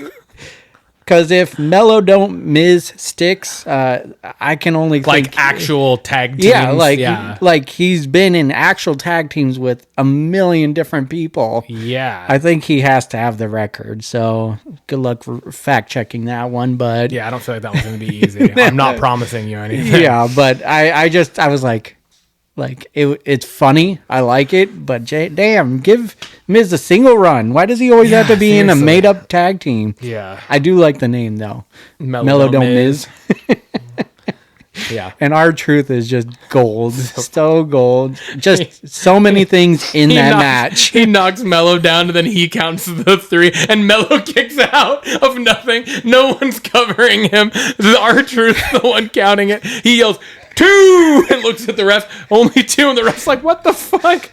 Speaker 3: Because if Mello don't Miz sticks, I can only
Speaker 2: like actual tag teams.
Speaker 3: Yeah, like he's been in actual tag teams with a million different people.
Speaker 2: Yeah,
Speaker 3: I think he has to have the record. So good luck for fact checking that one. But
Speaker 2: yeah, I don't feel like that one's gonna be easy. I'm not promising you anything.
Speaker 3: Yeah, but I was like, Like it's funny. I like it, but damn, give Miz a single run. Why does he always have to be in a made up tag team?
Speaker 2: Yeah.
Speaker 3: I do like the name though.
Speaker 2: Mellow
Speaker 3: Miz.
Speaker 2: Yeah.
Speaker 3: And R-Truth is just gold. So gold. Just so many things in that match.
Speaker 2: He knocks Mello down and then he counts the 3 and Mello kicks out of nothing. No one's covering him. R-Truth's the one counting it. He yells, 2! And looks at the ref. Only 2. And the ref's like, what the fuck?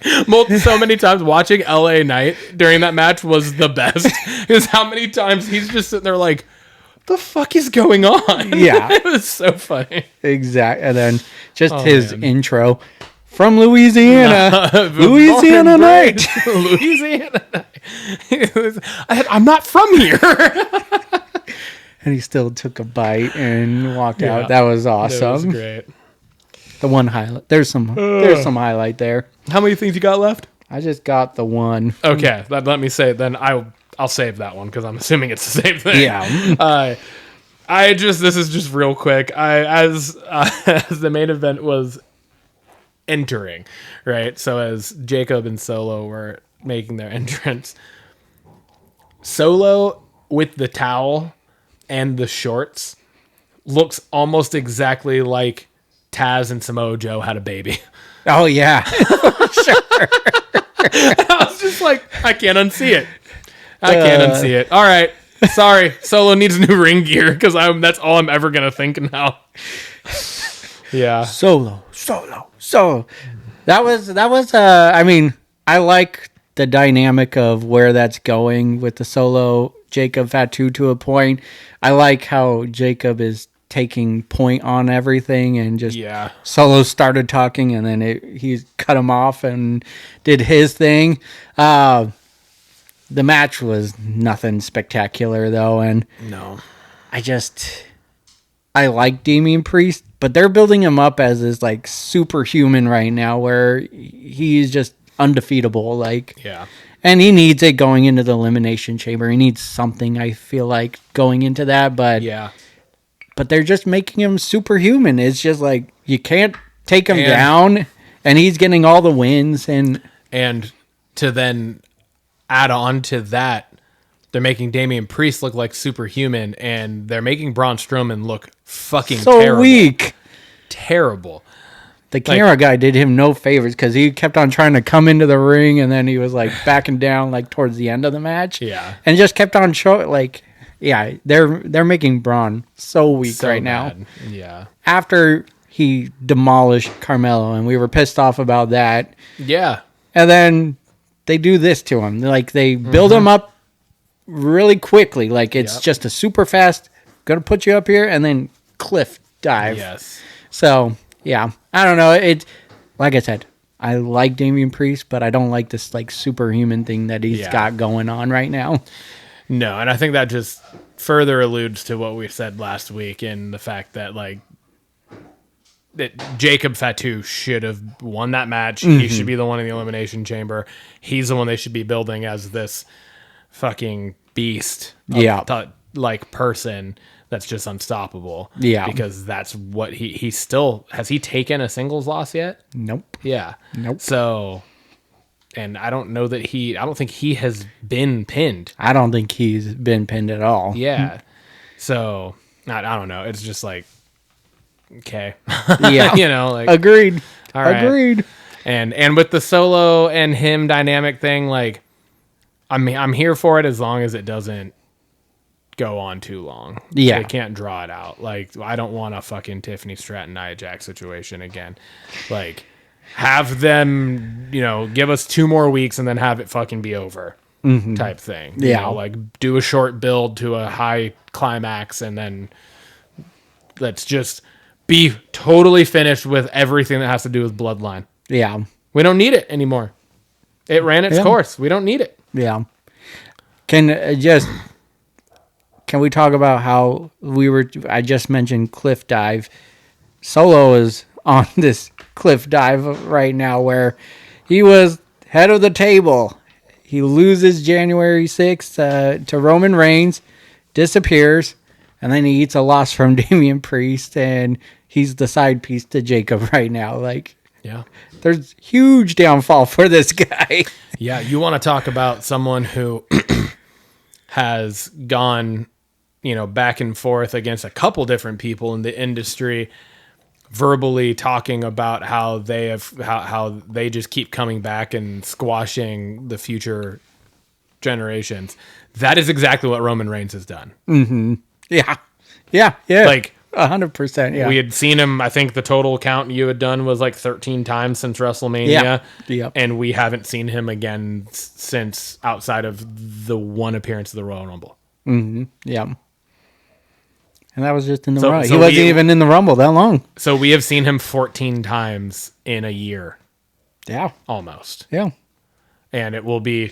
Speaker 2: So many times watching LA Knight during that match was the best. Because how many times he's just sitting there like, the fuck is going on?
Speaker 3: Yeah.
Speaker 2: It was so funny.
Speaker 3: Exactly. And then just his intro from Louisiana.
Speaker 2: Louisiana
Speaker 3: night.
Speaker 2: Louisiana night. I'm not from here.
Speaker 3: And he still took a bite and walked
Speaker 2: Yeah.
Speaker 3: out. That was awesome.
Speaker 2: That was great.
Speaker 3: The one highlight. There's some highlight there.
Speaker 2: How many things you got left?
Speaker 3: I just got the one.
Speaker 2: Okay, let me say it. Then I'll save that one because I'm assuming it's the same thing.
Speaker 3: Yeah.
Speaker 2: This is just real quick. As the main event was entering, right? So as Jacob and Solo were making their entrance, Solo with the towel and the shorts looks almost exactly like Taz and Samoa Joe had a baby.
Speaker 3: Oh, yeah. Sure.
Speaker 2: I was just like, I can't unsee it. I can't unsee it. All right. Sorry. Solo needs new ring gear because that's all I'm ever going to think now. Yeah.
Speaker 3: Solo. That was I mean, I like the dynamic of where that's going with the Solo Jacob Fatu to a point. I like how Jacob is taking point on everything and just Solo started talking and then he cut him off and did his thing. The match was nothing spectacular though, and
Speaker 2: No.
Speaker 3: I like Damian Priest, but they're building him up as this like superhuman right now where he's just undefeatable, like and he needs it going into the Elimination Chamber. He needs something, I feel like, going into that, but but they're just making him superhuman. It's just like you can't take him down, and he's getting all the wins. And
Speaker 2: to then add on to that, they're making Damian Priest look like superhuman, and they're making Braun Strowman look fucking
Speaker 3: so
Speaker 2: terrible.
Speaker 3: Weak.
Speaker 2: Terrible.
Speaker 3: The camera guy did him no favors because he kept on trying to come into the ring, and then he was like backing down like towards the end of the match.
Speaker 2: Yeah,
Speaker 3: and just kept on showing like. Yeah, they're making Braun so weak so right
Speaker 2: bad.
Speaker 3: now.
Speaker 2: Yeah.
Speaker 3: After he demolished Carmelo, and we were pissed off about that.
Speaker 2: Yeah.
Speaker 3: And then they do this to him. Like, they build him up really quickly. Like, it's just a super fast, gonna put you up here, and then cliff dive.
Speaker 2: Yes.
Speaker 3: So, yeah. I don't know. It's, like I said, I like Damian Priest, but I don't like this, like, superhuman thing that he's got going on right now.
Speaker 2: No, and I think that just further alludes to what we said last week in the fact that, like, that Jacob Fatu should have won that match. He should be the one in the Elimination Chamber. He's the one they should be building as this fucking beast like person that's just unstoppable. Yeah. Because that's what he still... Has he taken a singles loss yet?
Speaker 3: Nope.
Speaker 2: Yeah.
Speaker 3: Nope.
Speaker 2: So... And I don't know that I don't think he has been pinned.
Speaker 3: I don't think he's been pinned at all.
Speaker 2: Yeah. So, I don't know. It's just like, okay.
Speaker 3: Yeah.
Speaker 2: You know, like.
Speaker 3: Agreed.
Speaker 2: All right.
Speaker 3: Agreed.
Speaker 2: And with the Solo and him dynamic thing, like, I'm here for it as long as it doesn't go on too long.
Speaker 3: Yeah.
Speaker 2: They can't draw it out. Like, I don't want a fucking Tiffany Stratton Nia Jax situation again. Like, have them, give us 2 more weeks and then have it fucking be over type thing.
Speaker 3: Yeah.
Speaker 2: Like do a short build to a high climax and then let's just be totally finished with everything that has to do with Bloodline.
Speaker 3: Yeah.
Speaker 2: We don't need it anymore. It ran its course. We don't need it.
Speaker 3: Yeah. Can we talk about how I just mentioned cliff dive. Solo is on this cliff dive right now where he was head of the table. He loses January 6th to Roman Reigns, disappears, and then he eats a loss from Damian Priest, and he's the side piece to Jacob right now. Like,
Speaker 2: Yeah.
Speaker 3: There's huge downfall for this guy.
Speaker 2: Yeah, you want to talk about someone who has gone, back and forth against a couple different people in the industry, verbally talking about how how they just keep coming back and squashing the future generations. That is exactly what Roman Reigns has done.
Speaker 3: Yeah. Like 100%. Yeah.
Speaker 2: We had seen him. I think the total count you had done was like 13 times since WrestleMania.
Speaker 3: Yeah. Yep.
Speaker 2: And we haven't seen him again since outside of the one appearance of the Royal Rumble.
Speaker 3: Yeah. And that was just in the
Speaker 2: So-
Speaker 3: Rumble.
Speaker 2: so
Speaker 3: He wasn't
Speaker 2: we-
Speaker 3: even in the Rumble that long.
Speaker 2: So we have seen him 14 times in a year,
Speaker 3: Yeah.
Speaker 2: almost.
Speaker 3: Yeah.
Speaker 2: And it will be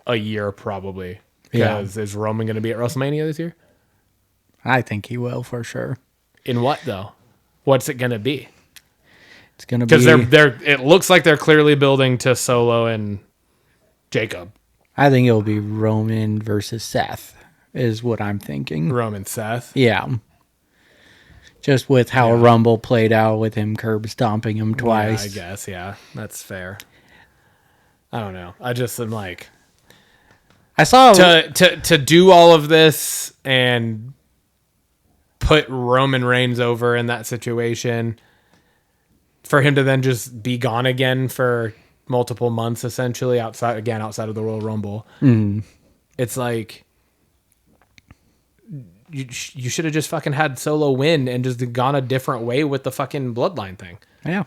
Speaker 2: a year probably.
Speaker 3: Yeah.
Speaker 2: Because is Roman going to be at WrestleMania this year?
Speaker 3: I think he will for sure.
Speaker 2: In what though? What's it going to be?
Speaker 3: It's going to be...
Speaker 2: Because it looks like they're clearly building to Solo and Jacob.
Speaker 3: I think it'll be Roman versus Seth is what I'm thinking.
Speaker 2: Roman Seth.
Speaker 3: Yeah. Just with how Rumble played out with him curb stomping him twice.
Speaker 2: Yeah, I guess, yeah. That's fair. I don't know. I just am like...
Speaker 3: I saw...
Speaker 2: To do all of this and put Roman Reigns over in that situation, for him to then just be gone again for multiple months, essentially, outside of the Royal Rumble. It's like... You should have just fucking had Solo win and just gone a different way with the fucking bloodline thing.
Speaker 3: Yeah.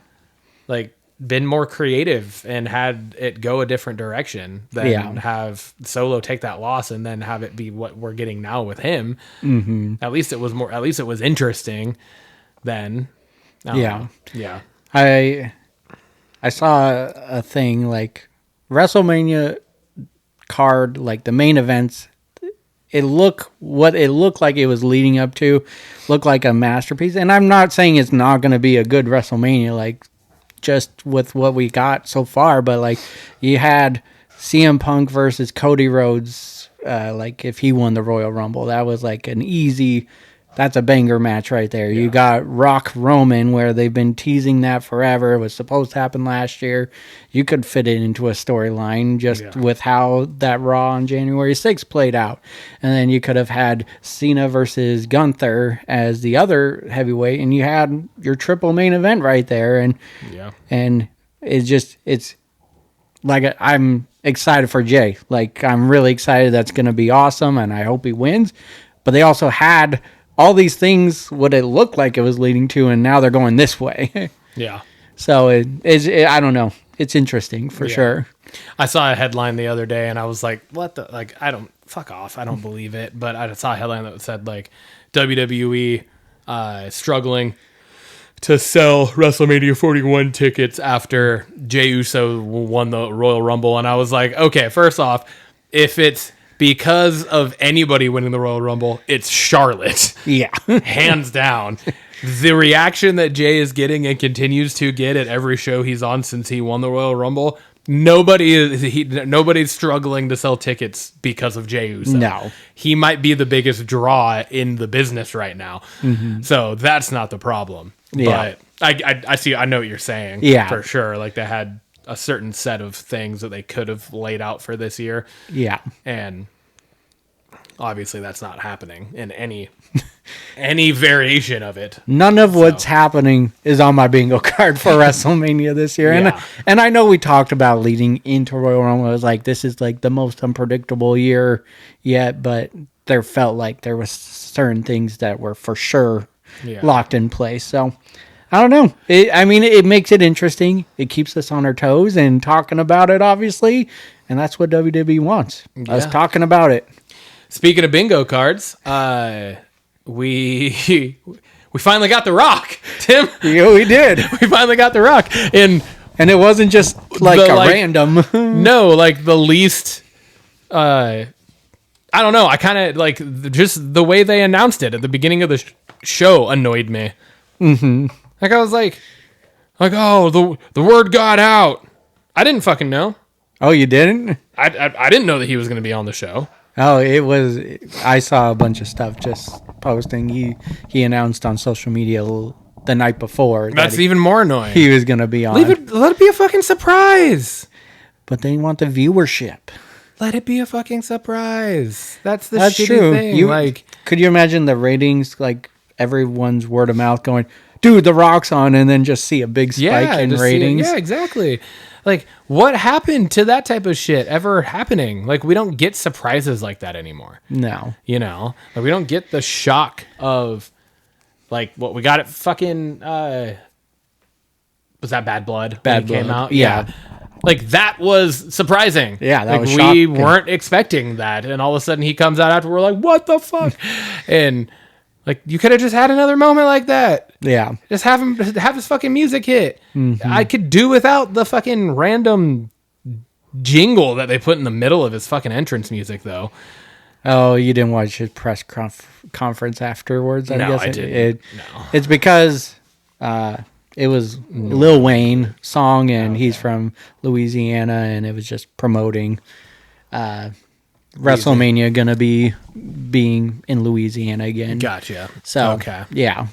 Speaker 2: Like, been more creative and had it go a different direction than have Solo take that loss and then have it be what we're getting now with him. At least it was interesting then. I don't know. Yeah.
Speaker 3: I saw a thing like WrestleMania card, like the main events. What it looked like it was leading up to looked like a masterpiece. And I'm not saying it's not going to be a good WrestleMania, like just with what we got so far, but like you had CM Punk versus Cody Rhodes, like if he won the Royal Rumble, that was like that's a banger match right there. You got Rock Roman, where they've been teasing that forever. It was supposed to happen last year. You could fit it into a storyline just with how that Raw on January 6th played out. And then you could have had Cena versus Gunther as the other heavyweight, and you had your triple main event right there. And it's like I'm excited for Jay. Like I'm really excited. That's going to be awesome, and I hope he wins. But they also had all these things, what it looked like it was leading to, and now they're going this way.
Speaker 2: Yeah.
Speaker 3: So I don't know. It's interesting for sure.
Speaker 2: I saw a headline the other day and I was like, what the, like, fuck off. I don't believe it. But I saw a headline that said like WWE struggling to sell WrestleMania 41 tickets after Jey Uso won the Royal Rumble. And I was like, okay, first off, if it's because of anybody winning the Royal Rumble, it's Charlotte.
Speaker 3: Yeah.
Speaker 2: Hands down. The reaction that Jay is getting and continues to get at every show he's on since he won the Royal Rumble, nobody's struggling to sell tickets because of Jey Uso.
Speaker 3: No.
Speaker 2: He might be the biggest draw in the business right now. So that's not the problem.
Speaker 3: Yeah.
Speaker 2: But I know what you're saying.
Speaker 3: Yeah.
Speaker 2: For sure. Like they had a certain set of things that they could have laid out for this year.
Speaker 3: Yeah.
Speaker 2: And obviously that's not happening in any variation of it.
Speaker 3: None of what's happening is on my bingo card for WrestleMania this year. And I know we talked about leading into Royal Rumble. I was like, this is like the most unpredictable year yet, but there felt like there was certain things that were for sure locked in place. So I don't know. It makes it interesting. It keeps us on our toes and talking about it, obviously. And that's what WWE wants. Us talking about it.
Speaker 2: Speaking of bingo cards, we finally got The Rock, Tim.
Speaker 3: Yeah, we did.
Speaker 2: We finally got The Rock. And
Speaker 3: it wasn't just like random.
Speaker 2: No, like the least... I don't know. I kind of like just the way they announced it at the beginning of the show annoyed me. Like I was like, oh, the word got out. I didn't fucking know.
Speaker 3: Oh, you didn't?
Speaker 2: I didn't know that he was going to be on the show.
Speaker 3: Oh, it was. I saw a bunch of stuff just posting. He announced on social media the night before.
Speaker 2: That's even more annoying.
Speaker 3: He was going to be on.
Speaker 2: Let it be a fucking surprise.
Speaker 3: But they want the viewership.
Speaker 2: Let it be a fucking surprise. That's shitty
Speaker 3: true.
Speaker 2: thing.
Speaker 3: Could you imagine the ratings, like everyone's word of mouth going, dude, The Rock's on, and then just see a big spike in ratings?
Speaker 2: Yeah, exactly. Like, what happened to that type of shit ever happening? Like, we don't get surprises like that anymore.
Speaker 3: No.
Speaker 2: You know? Like, we don't get the shock of, like, what we got at fucking, was that Bad Blood?
Speaker 3: Bad
Speaker 2: when it came
Speaker 3: Blood.
Speaker 2: out?
Speaker 3: Yeah.
Speaker 2: Like, that was surprising.
Speaker 3: Yeah, that
Speaker 2: like,
Speaker 3: was
Speaker 2: we
Speaker 3: shocking.
Speaker 2: weren't expecting that. And all of a sudden he comes out after, we're like, what the fuck? And, like, you could have just had another moment like that.
Speaker 3: Yeah.
Speaker 2: Just have his fucking music hit.
Speaker 3: Mm-hmm.
Speaker 2: I could do without the fucking random jingle that they put in the middle of his fucking entrance music, though.
Speaker 3: Oh, you didn't watch his press conference afterwards?
Speaker 2: No,
Speaker 3: guess
Speaker 2: I didn't. No.
Speaker 3: It's because it was Lil Wayne song, and he's from Louisiana, and it was just promoting WrestleMania gonna be being in Louisiana again.
Speaker 2: Gotcha.
Speaker 3: So
Speaker 2: okay,
Speaker 3: yeah,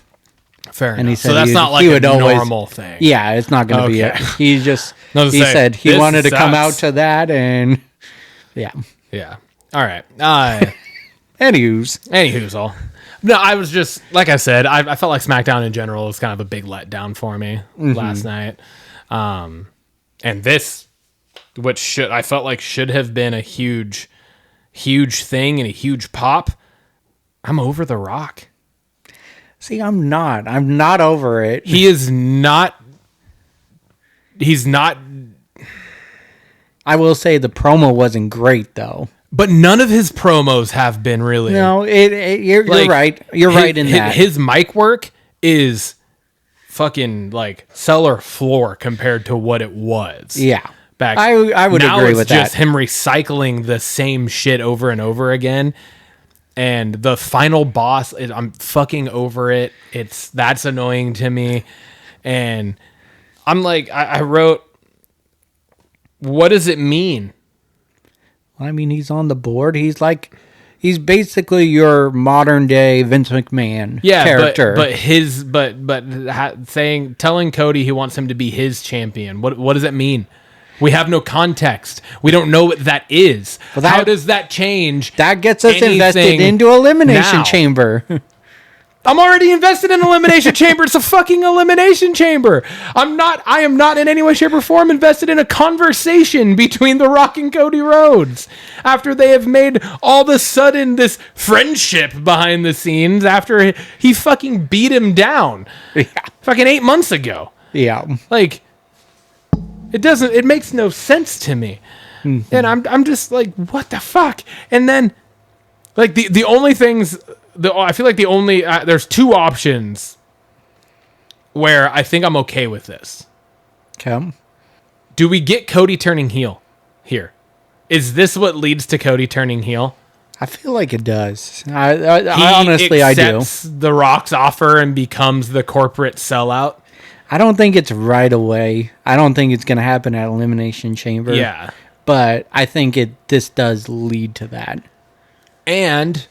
Speaker 2: fair
Speaker 3: and
Speaker 2: enough.
Speaker 3: he said
Speaker 2: so that's not like a normal thing.
Speaker 3: Yeah, it's not gonna be it. He just
Speaker 2: he
Speaker 3: said he wanted to come out
Speaker 2: sucks.
Speaker 3: to that, and yeah.
Speaker 2: All right.
Speaker 3: Anywho's
Speaker 2: all. No, I was just, like I said, I felt like SmackDown in general was kind of a big letdown for me last night. And this, which I felt like should have been a huge thing and a huge pop, I'm over The Rock.
Speaker 3: See, I'm not over it.
Speaker 2: He's not.
Speaker 3: I will say the promo wasn't great, though.
Speaker 2: But none of his promos have been really.
Speaker 3: No, you're right. You're right in that.
Speaker 2: His mic work is fucking like cellar floor compared to what it was.
Speaker 3: Yeah.
Speaker 2: Back
Speaker 3: I would
Speaker 2: now
Speaker 3: agree
Speaker 2: it's
Speaker 3: with
Speaker 2: just
Speaker 3: that.
Speaker 2: him recycling the same shit over and over again. And the final boss, I'm fucking over it. That's annoying to me. And I'm like, I wrote, what does it mean?
Speaker 3: I mean, he's on the board. He's basically your modern day Vince McMahon character.
Speaker 2: Telling Cody he wants him to be his champion. What does that mean? We have no context. We don't know what that is.
Speaker 3: Well,
Speaker 2: how does that change?
Speaker 3: That gets us invested into Elimination Chamber.
Speaker 2: I'm already invested in Elimination Chamber. It's a fucking Elimination Chamber. I am not in any way, shape, or form invested in a conversation between The Rock and Cody Rhodes after they have made all of a sudden this friendship behind the scenes after he fucking beat him down fucking 8 months ago.
Speaker 3: Yeah.
Speaker 2: Like, it makes no sense to me. Mm-hmm. And I'm just like, what the fuck? And then, like, the only things... I feel like there's two options where I think I'm okay with this.
Speaker 3: Okay.
Speaker 2: Do we get Cody turning heel here? Is this what leads to Cody turning heel?
Speaker 3: I feel like it does. I honestly do.
Speaker 2: Accepts The Rock's offer and becomes the corporate sellout.
Speaker 3: I don't think it's right away. I don't think it's going to happen at Elimination Chamber.
Speaker 2: Yeah.
Speaker 3: But I think this does lead to that.
Speaker 2: And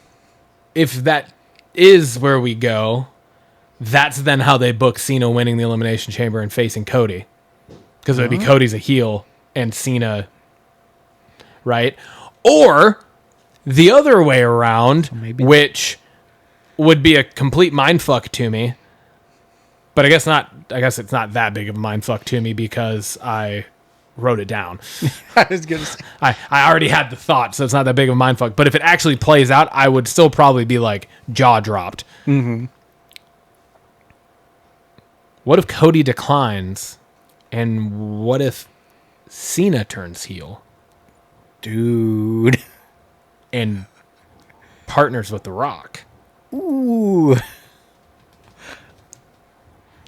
Speaker 2: if that is where we go, that's then how they book Cena winning the Elimination Chamber and facing Cody. Because it would be Cody's a heel and Cena, right? Or the other way around, which would be a complete mindfuck to me. But I guess not. I guess it's not that big of a mindfuck to me because I wrote it down.
Speaker 3: I was gonna say.
Speaker 2: I already had the thought, so it's not that big of a mindfuck. But if it actually plays out, I would still probably be like jaw dropped. Mm-hmm. What if Cody declines, and what if Cena turns heel,
Speaker 3: dude,
Speaker 2: and partners with The Rock?
Speaker 3: Ooh.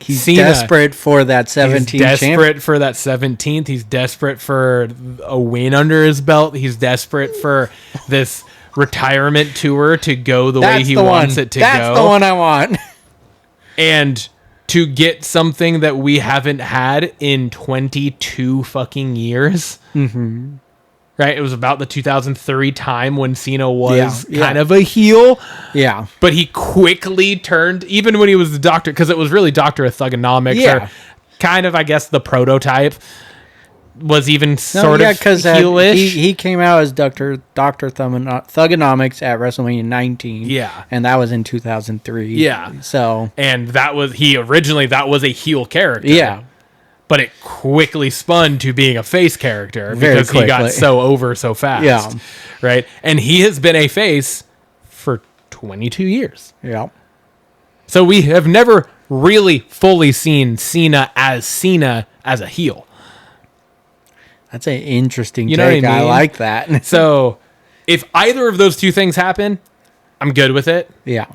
Speaker 3: He's desperate for that 17th.
Speaker 2: He's desperate for that 17th. He's desperate for a win under his belt. He's desperate for this retirement tour to go the way he wants it to go.
Speaker 3: That's the one I want.
Speaker 2: And to get something that we haven't had in 22 fucking years. Mm-hmm. right? It was about the 2003 time when Cena was
Speaker 3: Yeah.
Speaker 2: kind of a heel.
Speaker 3: Yeah.
Speaker 2: But he quickly turned, even when he was the doctor, because it was really Doctor of Thugonomics,
Speaker 3: Yeah.
Speaker 2: or kind of, I guess, the prototype, was even sort of
Speaker 3: because
Speaker 2: heelish.
Speaker 3: he came out as Doctor Thugonomics at WrestleMania 19.
Speaker 2: Yeah.
Speaker 3: And that was in 2003.
Speaker 2: Yeah.
Speaker 3: So.
Speaker 2: And that was, originally, that was a heel character.
Speaker 3: Yeah.
Speaker 2: But it quickly spun to being a face character
Speaker 3: Very
Speaker 2: because he got
Speaker 3: quickly.
Speaker 2: so over so fast.
Speaker 3: Yeah.
Speaker 2: Right? And he has been a face for 22 years.
Speaker 3: Yeah.
Speaker 2: So we have never really fully seen Cena as a heel.
Speaker 3: That's an interesting
Speaker 2: You know what
Speaker 3: take.
Speaker 2: I
Speaker 3: I
Speaker 2: mean?
Speaker 3: like that.
Speaker 2: So if either of those two things happen, I'm good with it.
Speaker 3: Yeah.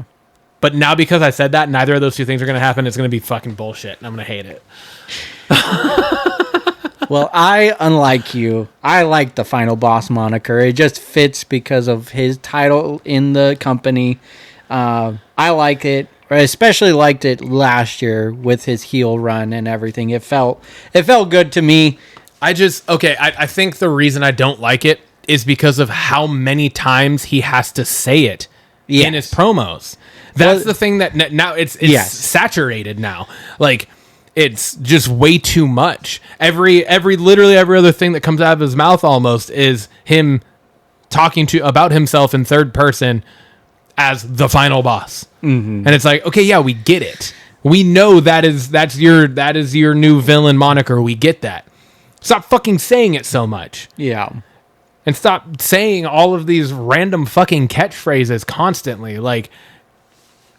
Speaker 2: But now because I said that, neither of those two things are going to happen. It's going to be fucking bullshit, and I'm going to hate it.
Speaker 3: Well, unlike you, I like the Final Boss moniker. It just fits because of his title in the company. I like it. I especially liked it last year with his heel run and everything. It felt good to me.
Speaker 2: I think the reason I don't like it is because of how many times he has to say it in his promos. That's the thing that now it's saturated now. Like, it's just way too much. Literally every other thing that comes out of his mouth almost is him talking about himself in third person as the final boss. Mm-hmm. And it's like, okay, yeah, we get it. We know that is your new villain moniker. We get that. Stop fucking saying it so much.
Speaker 3: Yeah.
Speaker 2: And stop saying all of these random fucking catchphrases constantly. Like,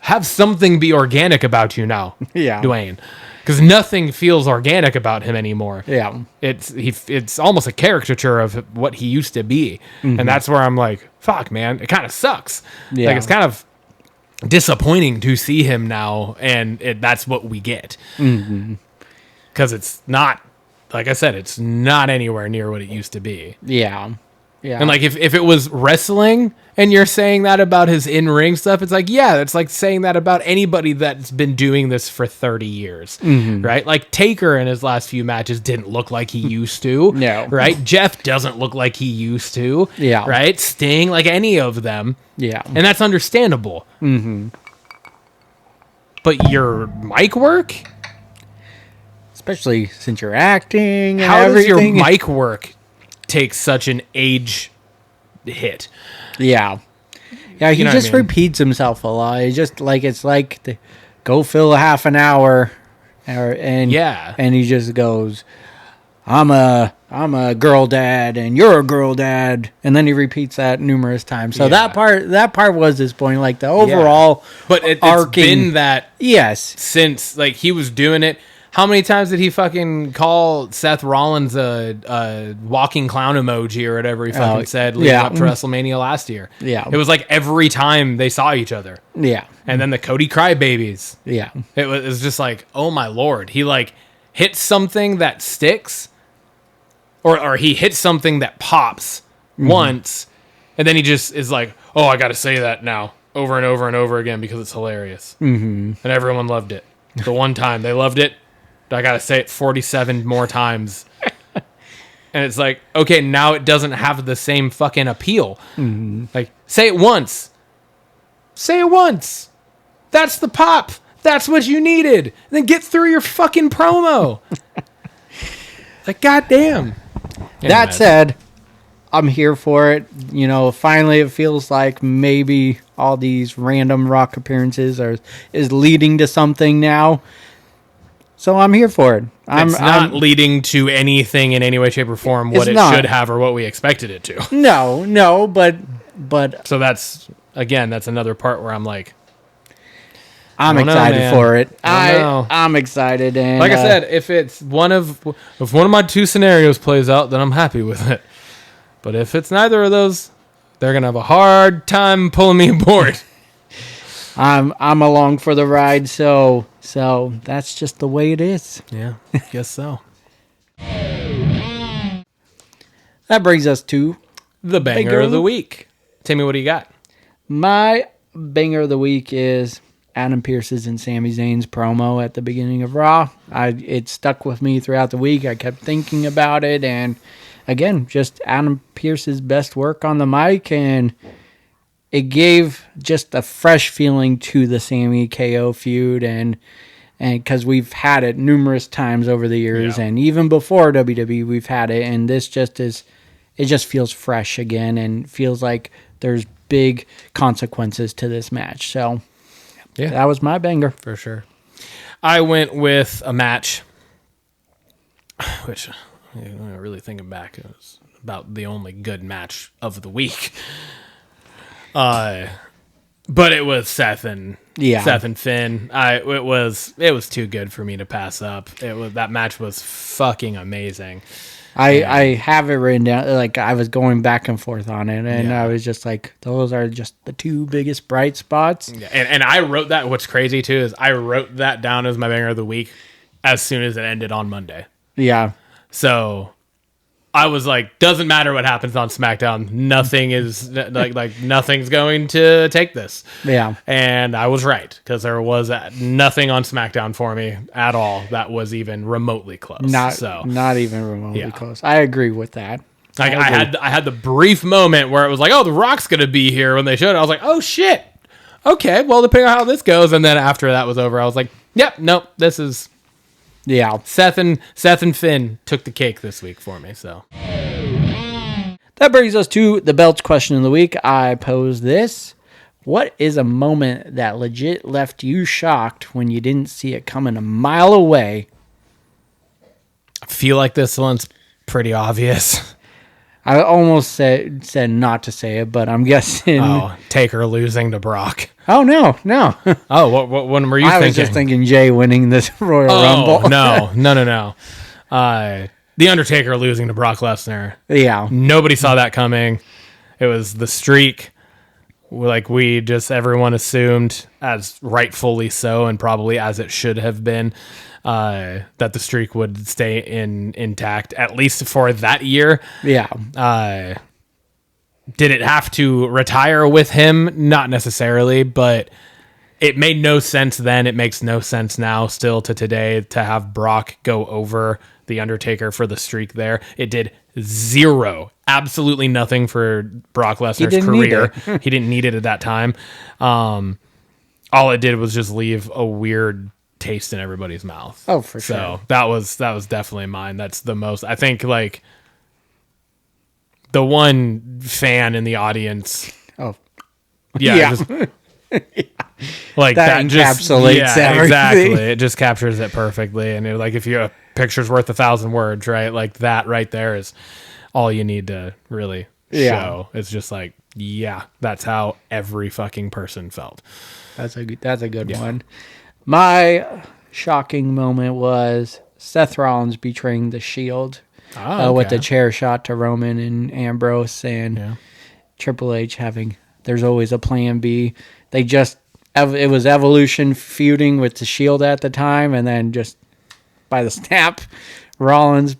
Speaker 2: have something be organic about you now,
Speaker 3: Yeah.
Speaker 2: Dwayne. Because nothing feels organic about him anymore.
Speaker 3: Yeah.
Speaker 2: It's almost a caricature of what he used to be. Mm-hmm. And that's where I'm like, fuck, man, it kind of sucks.
Speaker 3: Yeah.
Speaker 2: Like, it's kind of disappointing to see him now, and that's what we get. Because it's not, like I said, it's not anywhere near what it used to be.
Speaker 3: Yeah. Yeah.
Speaker 2: And like if it was wrestling and you're saying that about his in-ring stuff, it's like, yeah, it's like saying that about anybody that's been doing this for 30 years, right? Like Taker in his last few matches didn't look like he used to,
Speaker 3: No.
Speaker 2: right? Jeff doesn't look like he used to,
Speaker 3: Yeah.
Speaker 2: right? Sting, like any of them.
Speaker 3: Yeah.
Speaker 2: And that's understandable. But your mic work?
Speaker 3: Especially since you're acting and
Speaker 2: How does your
Speaker 3: everything.
Speaker 2: mic work take such an age hit?
Speaker 3: Yeah. Yeah, he
Speaker 2: know what
Speaker 3: just
Speaker 2: I mean?
Speaker 3: repeats himself a lot. It's like go fill a half an hour and he just goes, I'm a girl dad and you're a girl dad, and then he repeats that numerous times. So that part was his point, like the overall
Speaker 2: But it's
Speaker 3: arcing,
Speaker 2: been that
Speaker 3: yes.
Speaker 2: since like he was doing it. How many times did he fucking call Seth Rollins a walking clown emoji or whatever he fucking said leading up to WrestleMania last year?
Speaker 3: Yeah.
Speaker 2: It was like every time they saw each other.
Speaker 3: Yeah.
Speaker 2: And then the Cody Crybabies.
Speaker 3: Yeah.
Speaker 2: It was just like, oh my Lord. He like hits something that sticks or he hits something that pops once, and then he just is like, oh, I got to say that now over and over and over again because it's hilarious. And everyone loved it. The one time they loved it, I got to say it 47 more times. And it's like, okay, now it doesn't have the same fucking appeal. Like, say it once. Say it once. That's the pop. That's what you needed. And then get through your fucking promo. Like, goddamn.
Speaker 3: That said, I'm here for it. You know, finally it feels like maybe all these random Rock appearances is leading to something now. So I'm here for it.
Speaker 2: It's not leading to anything in any way, shape, or form what it should have or what we expected it to.
Speaker 3: No, but
Speaker 2: So that's another part where I'm like,
Speaker 3: I'm excited for it. I'm excited, and
Speaker 2: like I said, if one of my two scenarios plays out, then I'm happy with it. But if it's neither of those, they're gonna have a hard time pulling me aboard.
Speaker 3: I'm along for the ride, so that's just the way it is.
Speaker 2: Yeah, guess so.
Speaker 3: That brings us to
Speaker 2: The banger of the week. Timmy, what do you got?
Speaker 3: my banger of the week is Adam Pearce's and Sami Zayn's promo at the beginning of Raw. It stuck with me throughout the week. I kept thinking about it, and again, just Adam Pearce's best work on the mic, and it gave just a fresh feeling to the Sammy KO feud, and because we've had it numerous times over the years, and even before WWE, we've had it, and this just is, it just feels fresh again, and feels like there's big consequences to this match. So,
Speaker 2: yeah,
Speaker 3: that was my banger
Speaker 2: for sure. I went with a match, which, really thinking back, it was about the only good match of the week. But it was Seth and Finn. It was too good for me to pass up. That match was fucking amazing.
Speaker 3: I have it written down. Like, I was going back and forth on it, and I was just like, those are just the two biggest bright spots.
Speaker 2: Yeah, and I wrote that. What's crazy too is I wrote that down as my banger of the week as soon as it ended on Monday.
Speaker 3: Yeah.
Speaker 2: So I was like, doesn't matter what happens on SmackDown. Nothing is like nothing's going to take this.
Speaker 3: Yeah.
Speaker 2: And I was right, because there was nothing on SmackDown for me at all that was even remotely close.
Speaker 3: Not even remotely close. I agree with that.
Speaker 2: Like, I had the brief moment where it was like, oh, The Rock's going to be here when they showed it. I was like, oh shit. Okay, well, depending on how this goes. And then after that was over, I was like, yep, nope, this is...
Speaker 3: Yeah.
Speaker 2: Seth and Finn took the cake this week for me, so.
Speaker 3: That brings us to the belts question of the week. I pose this. What is a moment that legit left you shocked when you didn't see it coming a mile away?
Speaker 2: I feel like this one's pretty obvious.
Speaker 3: I almost said not to say it, but I'm guessing.
Speaker 2: Oh, Taker losing to Brock.
Speaker 3: Oh, no.
Speaker 2: Oh, what one were you thinking?
Speaker 3: I was just thinking Jay winning this Royal Rumble.
Speaker 2: No. The Undertaker losing to Brock Lesnar.
Speaker 3: Yeah.
Speaker 2: Nobody saw that coming. It was the streak. Like, everyone assumed, as rightfully so, and probably as it should have been, that the streak would stay intact, at least for that year.
Speaker 3: Yeah.
Speaker 2: Did it have to retire with him? Not necessarily, but it made no sense then. It makes no sense now, still to today, to have Brock go over the Undertaker for the streak there. It did absolutely nothing for Brock Lesnar's career. He didn't need it at that time. All it did was just leave a weird taste in everybody's mouth.
Speaker 3: Oh, for sure.
Speaker 2: So that was definitely mine. That's the most, I think, like, the one fan in the audience.
Speaker 3: Oh,
Speaker 2: yeah. Just, like that
Speaker 3: encapsulates everything.
Speaker 2: Exactly. It just captures it perfectly. And if you a picture's worth 1,000 words, right? Like, that right there is all you need to really show. It's just like, yeah, that's how every fucking person felt.
Speaker 3: That's a good one. My shocking moment was Seth Rollins betraying the Shield. With the chair shot to Roman and Ambrose, and Triple H having, there's always a plan B. It was Evolution feuding with the Shield at the time, and then just by the snap, Rollins.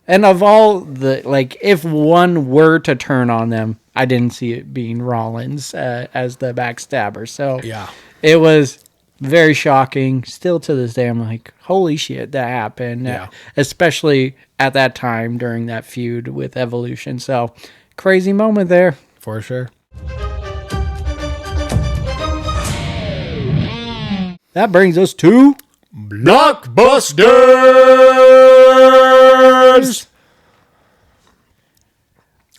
Speaker 3: And of all if one were to turn on them, I didn't see it being Rollins as the backstabber. So it was very shocking. Still to this day, I'm like, holy shit, that happened. Especially at that time during that feud with Evolution. So, crazy moment there.
Speaker 2: For sure.
Speaker 3: That brings us to
Speaker 2: Blockbusters!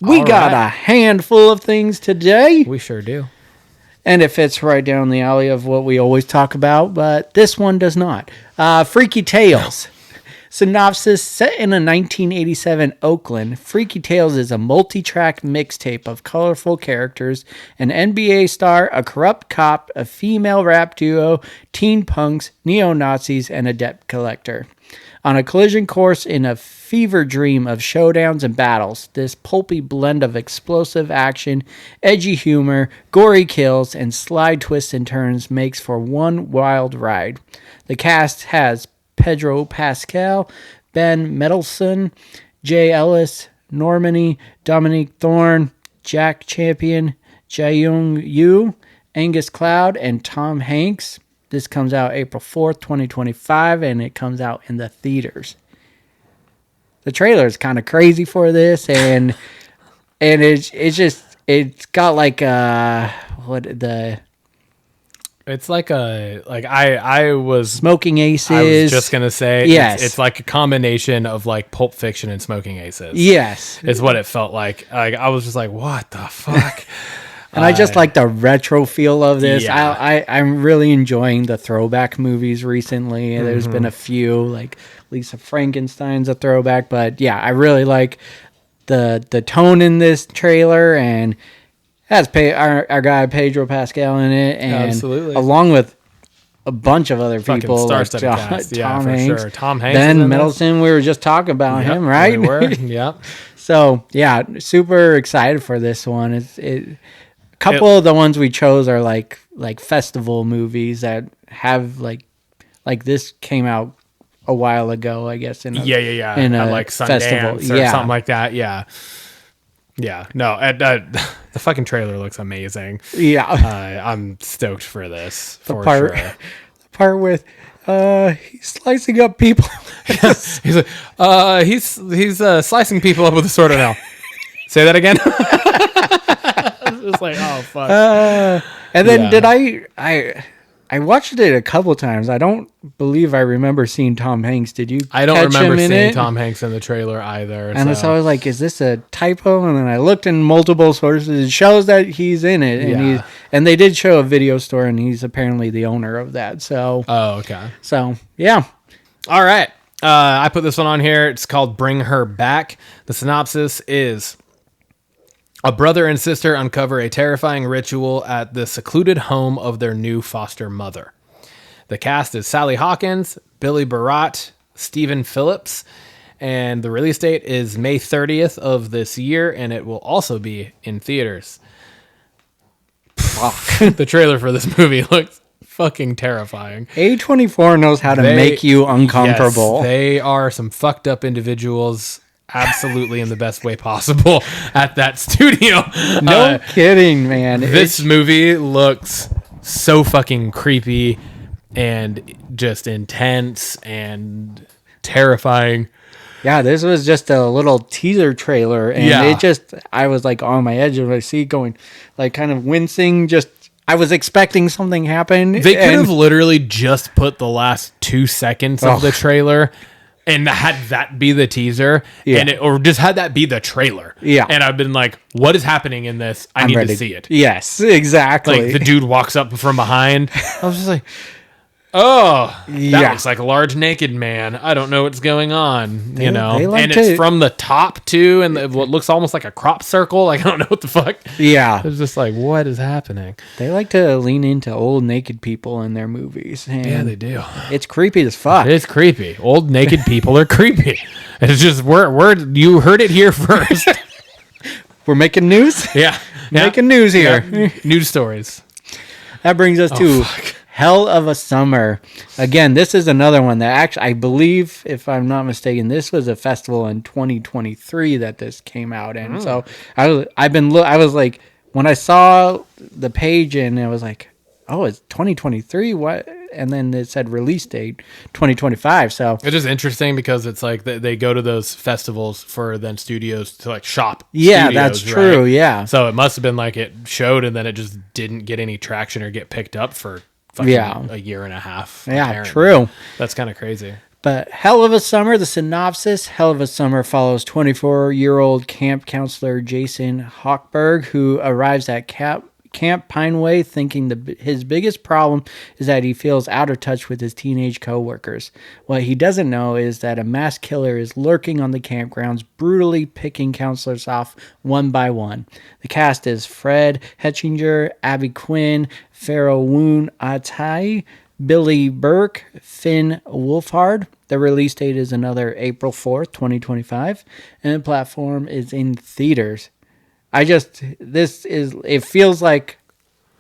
Speaker 3: We got a handful of things today.
Speaker 2: We sure do.
Speaker 3: And it fits right down the alley of what we always talk about, but this one does not. Freaky Tales. Synopsis: set in a 1987 Oakland, Freaky Tales is a multi-track mixtape of colorful characters, an NBA star, a corrupt cop, a female rap duo, teen punks, neo-Nazis, and a debt collector. On a collision course in a fever dream of showdowns and battles, this pulpy blend of explosive action, edgy humor, gory kills, and sly twists and turns makes for one wild ride. The cast has Pedro Pascal, Ben Mendelsohn, Jay Ellis, Normani, Dominique Thorne, Jack Champion, Jaeyoung Yu, Angus Cloud, and Tom Hanks. This comes out April 4th, 2025, and it comes out in the theaters. the trailer is kind of crazy for this, and it's got like
Speaker 2: It's like I was
Speaker 3: Smoking Aces.
Speaker 2: I was just gonna say,
Speaker 3: yes,
Speaker 2: it's like a combination of like Pulp Fiction and Smoking Aces.
Speaker 3: Yes,
Speaker 2: is what it felt like. Like I was just like, what the fuck?
Speaker 3: And I just like the retro feel of this.
Speaker 2: Yeah.
Speaker 3: I'm really enjoying the throwback movies recently. There's been a few, like Lisa Frankenstein's a throwback, but yeah, I really like the tone in this trailer, and has our guy Pedro Pascal in it, and
Speaker 2: absolutely,
Speaker 3: along with a bunch of other
Speaker 2: fucking
Speaker 3: people,
Speaker 2: star-studded
Speaker 3: like
Speaker 2: cast.
Speaker 3: Tom
Speaker 2: Yeah, for
Speaker 3: Hanks,
Speaker 2: sure. Tom Hanks,
Speaker 3: Ben Mendelsohn. We were just talking about him, right?
Speaker 2: We were. Yep.
Speaker 3: So yeah, super excited for this one. A couple of the ones we chose are like festival movies that have like this came out a while ago, I guess. In a
Speaker 2: like Sundance or something like that. Yeah. Yeah. No, the fucking trailer looks amazing.
Speaker 3: Yeah.
Speaker 2: I'm stoked for this.
Speaker 3: The part with he's slicing up people.
Speaker 2: He's like, he's slicing people up with a sword now. Say that again. It's like, oh fuck.
Speaker 3: And then did I watched it a couple times. I don't believe I remember seeing Tom Hanks. Did you?
Speaker 2: I don't remember seeing
Speaker 3: it?
Speaker 2: Tom Hanks in the trailer either.
Speaker 3: And so I was like, is this a typo? And then I looked in multiple sources. It shows that he's in it, and and they did show a video store, and he's apparently the owner of that. So
Speaker 2: okay.
Speaker 3: So yeah.
Speaker 2: All right. I put this one on here. It's called Bring Her Back. The synopsis is: a brother and sister uncover a terrifying ritual at the secluded home of their new foster mother. The cast is Sally Hawkins, Billy Barat, Stephen Phillips, and the release date is May 30th of this year, and it will also be in theaters. Wow. The trailer for this movie looks fucking terrifying.
Speaker 3: A24 knows how to make you uncomfortable.
Speaker 2: Yes, they are some fucked up individuals. Absolutely in the best way possible at that studio.
Speaker 3: No kidding, man.
Speaker 2: This movie looks so fucking creepy and just intense and terrifying.
Speaker 3: Yeah, this was just a little teaser trailer, and I was like on my edge of my seat going, like kind of wincing, I was expecting something happen.
Speaker 2: They could have literally just put the last 2 seconds of the trailer and had that be the teaser, or just had that be the trailer. Yeah. And I've been like, what is happening in this? I need to see it.
Speaker 3: Yes, exactly.
Speaker 2: Like the dude walks up from behind. I was just like, oh, that looks like a large naked man. I don't know what's going on, you know? And it's from the top too, and what looks almost like a crop circle. Like, I don't know what the fuck.
Speaker 3: Yeah.
Speaker 2: It's just like, what is happening?
Speaker 3: They like to lean into old naked people in their movies. And
Speaker 2: yeah, they do.
Speaker 3: It's creepy as fuck.
Speaker 2: It's creepy. Old naked people are creepy. It's just, you heard it here first.
Speaker 3: We're making news?
Speaker 2: Yeah.
Speaker 3: Making news here.
Speaker 2: Yeah. News stories.
Speaker 3: That brings us to Hell of a Summer. Again, this is another one that actually, I believe, if I'm not mistaken, this was a festival in 2023 that this came out in. So I was like, when I saw the page and I was like, oh, it's 2023? What? And then it said release date 2025. So
Speaker 2: it's just interesting because it's like they go to those festivals for then studios to like shop.
Speaker 3: Yeah,
Speaker 2: studios,
Speaker 3: that's true.
Speaker 2: Right?
Speaker 3: Yeah.
Speaker 2: So it must have been like it showed and then it just didn't get any traction or get picked up for a year and a half.
Speaker 3: Yeah,
Speaker 2: apparently.
Speaker 3: true.
Speaker 2: That's kind of crazy.
Speaker 3: But Hell of a Summer, the synopsis: Hell of a Summer follows 24-year-old camp counselor Jason Hochberg, who arrives at Camp Pineway thinking his biggest problem is that he feels out of touch with his teenage co-workers. What he doesn't know is that a mass killer is lurking on the campgrounds, brutally picking counselors off one by one. The cast is Fred Hetchinger, Abby Quinn, Pharaoh Woon Atai, Billy Burke, Finn Wolfhard. The release date is another April 4th, 2025, and the platform is in theaters. It feels like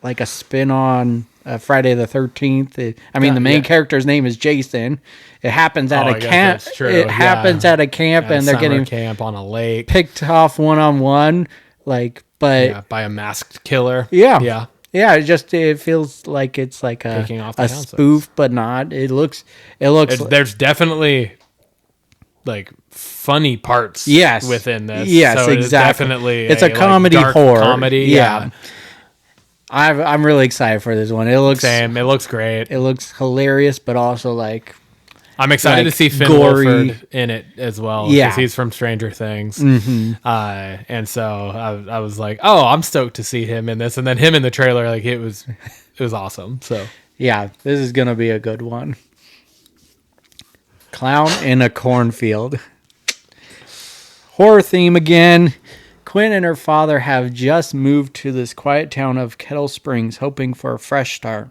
Speaker 3: a spin on Friday the 13th. The main character's name is Jason. It happens at a camp. It happens at a camp, and they're getting
Speaker 2: camp on a lake,
Speaker 3: picked off one-on-one, by
Speaker 2: a masked killer.
Speaker 3: Yeah. It feels like it's like a spoof, but not. There's definitely
Speaker 2: like funny parts
Speaker 3: Yes.
Speaker 2: within this.
Speaker 3: Yes,
Speaker 2: so
Speaker 3: exactly.
Speaker 2: Definitely
Speaker 3: It's a comedy
Speaker 2: dark
Speaker 3: horror.
Speaker 2: comedy.
Speaker 3: Yeah. I'm really excited for this one. It looks
Speaker 2: Same. It looks great.
Speaker 3: It looks hilarious, but also like
Speaker 2: I'm excited to see Finn
Speaker 3: gory.
Speaker 2: Wolford in it as well.
Speaker 3: Yeah.
Speaker 2: Because he's from Stranger Things. And so I was like, oh, I'm stoked to see him in this. And then him in the trailer, like it was awesome. So
Speaker 3: yeah, this is gonna be a good one. Clown in a cornfield. Horror theme again. Quinn and her father have just moved to this quiet town of Kettle Springs, hoping for a fresh start.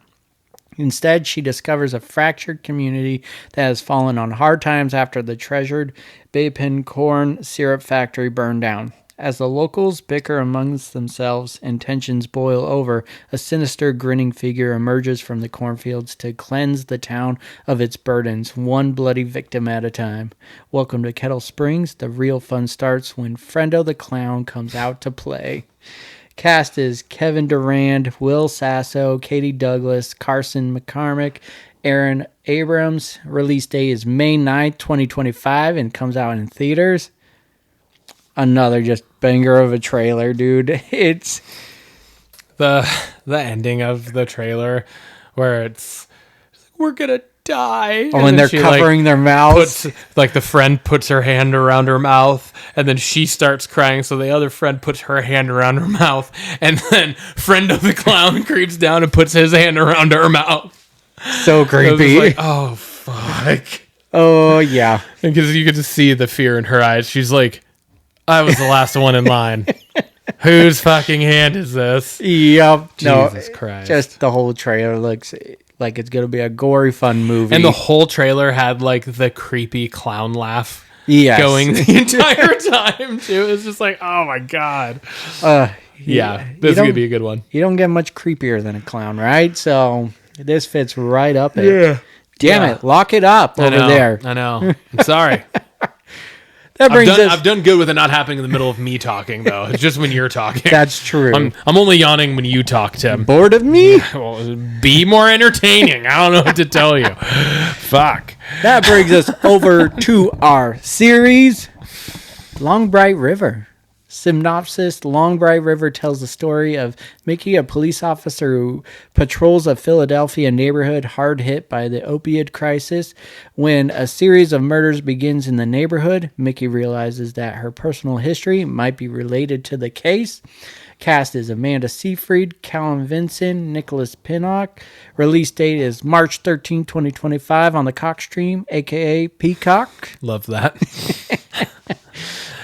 Speaker 3: Instead, she discovers a fractured community that has fallen on hard times after the treasured Baypin corn syrup factory burned down. As the locals bicker amongst themselves and tensions boil over, a sinister, grinning figure emerges from the cornfields to cleanse the town of its burdens, one bloody victim at a time. Welcome to Kettle Springs. The real fun starts when Friendo the Clown comes out to play. Cast is Kevin Durand, Will Sasso, Katie Douglas, Carson McCormick, Aaron Abrams. Release date is May 9th, 2025, and comes out in theaters. Another just banger of a trailer, dude. It's
Speaker 2: the ending of the trailer where it's we're gonna die.
Speaker 3: when
Speaker 2: then
Speaker 3: they're
Speaker 2: she,
Speaker 3: covering their mouths.
Speaker 2: The friend puts her hand around her mouth, and then she starts crying. So the other friend puts her hand around her mouth, and then friend of the clown creeps down and puts his hand around her mouth.
Speaker 3: So
Speaker 2: I was
Speaker 3: creepy.
Speaker 2: like, oh fuck!
Speaker 3: Oh yeah.
Speaker 2: Because you could just see the fear in her eyes. She's like, I was the last one in line. Whose fucking hand is this?
Speaker 3: Yep.
Speaker 2: Jesus Christ.
Speaker 3: Just the whole trailer looks like it's gonna be a gory fun movie.
Speaker 2: And the whole trailer had like the creepy clown laugh
Speaker 3: Yes.
Speaker 2: going the entire time too. It's just like, oh my god. Yeah, this is gonna be a good one.
Speaker 3: You don't get much creepier than a clown, right? So this fits right up it. Damn it. Lock it up over there.
Speaker 2: I know. I'm sorry.
Speaker 3: That brings us.
Speaker 2: I've done good with it not happening in the middle of me talking though. It's just when you're talking.
Speaker 3: That's true.
Speaker 2: I'm only yawning when you talk, Tim.
Speaker 3: Bored of me?
Speaker 2: Well, be more entertaining. I don't know what to tell you. Fuck.
Speaker 3: That brings us over to our series, Long Bright River. Synopsis: Long Bright River tells the story of Mickey, a police officer who patrols a Philadelphia neighborhood hard hit by the opioid crisis. When a series of murders begins in the neighborhood, Mickey realizes that her personal history might be related to the case. Cast is Amanda Seyfried, Callum Vinson, Nicholas Pinnock. Release date is March 13, 2025 on the Cockstream, a.k.a. Peacock.
Speaker 2: Love that.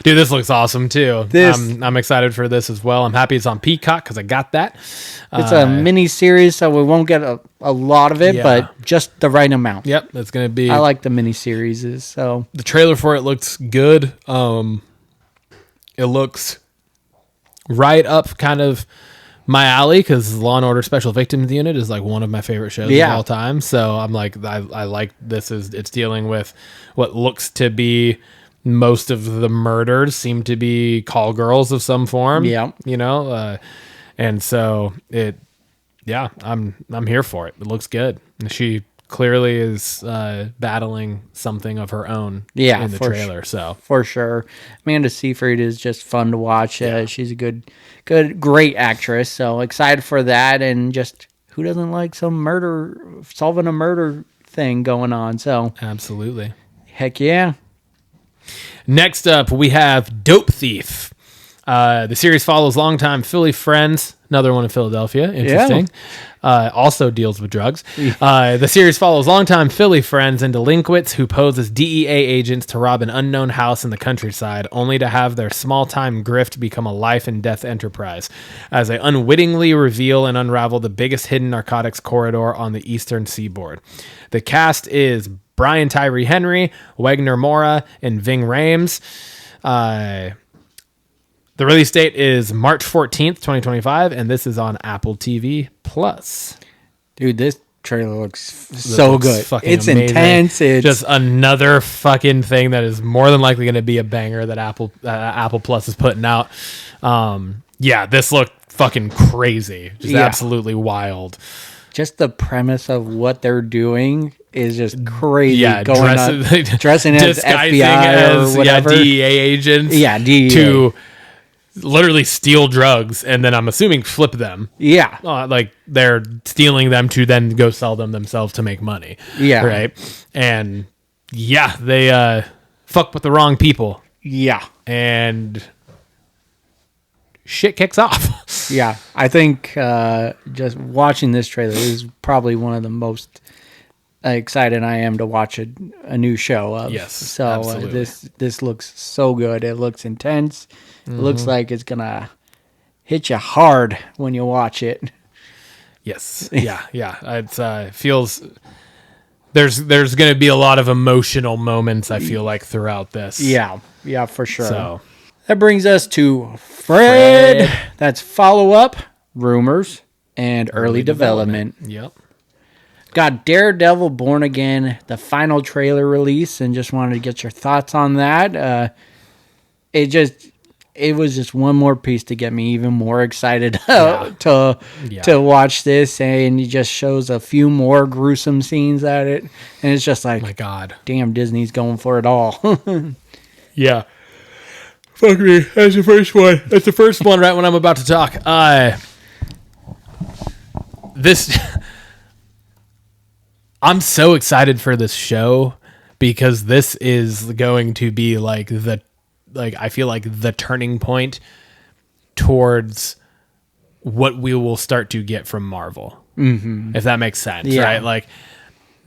Speaker 2: Dude, this looks awesome too. I'm excited for this as well. I'm happy it's on Peacock because I got that.
Speaker 3: It's a mini series, so we won't get a lot of it,
Speaker 2: Yeah.
Speaker 3: but just the right amount.
Speaker 2: Yep, it's gonna be.
Speaker 3: I like the mini series, so
Speaker 2: The trailer for it looks good. It looks right up kind of my alley because Law and Order Special Victims Unit is like one of my favorite shows of all time. So I'm like, I like this. It's dealing with what looks to be most of the murders seem to be call girls of some form.
Speaker 3: Yeah.
Speaker 2: You know, and so I'm here for it. It looks good. And she clearly is battling something of her own in the trailer. So
Speaker 3: for sure. Amanda Seyfried is just fun to watch. She's a great actress. So excited for that. And just who doesn't like solving a murder thing going on? So
Speaker 2: absolutely.
Speaker 3: Heck yeah.
Speaker 2: Next up, we have Dope Thief. The series follows longtime Philly friends, another one in Philadelphia. Interesting. Also deals with drugs. The series follows longtime Philly friends and delinquents who pose as DEA agents to rob an unknown house in the countryside, only to have their small-time grift become a life and death enterprise, as they unwittingly reveal and unravel the biggest hidden narcotics corridor on the eastern seaboard. The cast is Brian Tyree Henry, Wagner Mora, and Ving Rhames. The release date is March 14th, 2025, and this is on Apple TV Plus.
Speaker 3: Dude, this trailer looks so good. It's
Speaker 2: amazing.
Speaker 3: intense. It's
Speaker 2: just another fucking thing that is more than likely going to be a banger that Apple Plus is putting out. This looked fucking crazy. Just absolutely wild.
Speaker 3: just the premise of what they're doing is just crazy.
Speaker 2: Yeah,
Speaker 3: dressing as
Speaker 2: disguising
Speaker 3: FBI or whatever.
Speaker 2: DEA agents.
Speaker 3: Yeah, DEA.
Speaker 2: To literally steal drugs, and then I'm assuming flip them.
Speaker 3: Yeah.
Speaker 2: Like they're stealing them to then go sell them themselves to make money.
Speaker 3: Yeah.
Speaker 2: Right. And yeah, they fuck with the wrong people.
Speaker 3: Yeah.
Speaker 2: And shit kicks off.
Speaker 3: Yeah. I think just watching this trailer is probably one of the most excited I am to watch a new show of.
Speaker 2: Yes.
Speaker 3: So
Speaker 2: absolutely.
Speaker 3: this looks so good. It looks intense. It looks like it's gonna hit you hard when you watch it.
Speaker 2: Yes. Yeah. It feels there's going to be a lot of emotional moments, I feel like, throughout this.
Speaker 3: Yeah, for sure.
Speaker 2: So
Speaker 3: that brings us to Fred. That's follow-up, rumors, and early development.
Speaker 2: Yep.
Speaker 3: Got Daredevil Born Again, the final trailer release, and just wanted to get your thoughts on that. It was just one more piece to get me even more excited to watch this, and it just shows a few more gruesome scenes at it, and it's just like,
Speaker 2: my God,
Speaker 3: damn, Disney's going for it all.
Speaker 2: Yeah. Fuck me. That's the first one. That's the first one right when I'm about to talk. I'm so excited for this show because this is going to be I feel like the turning point towards what we will start to get from Marvel. Mm-hmm. If that makes sense, right? Like,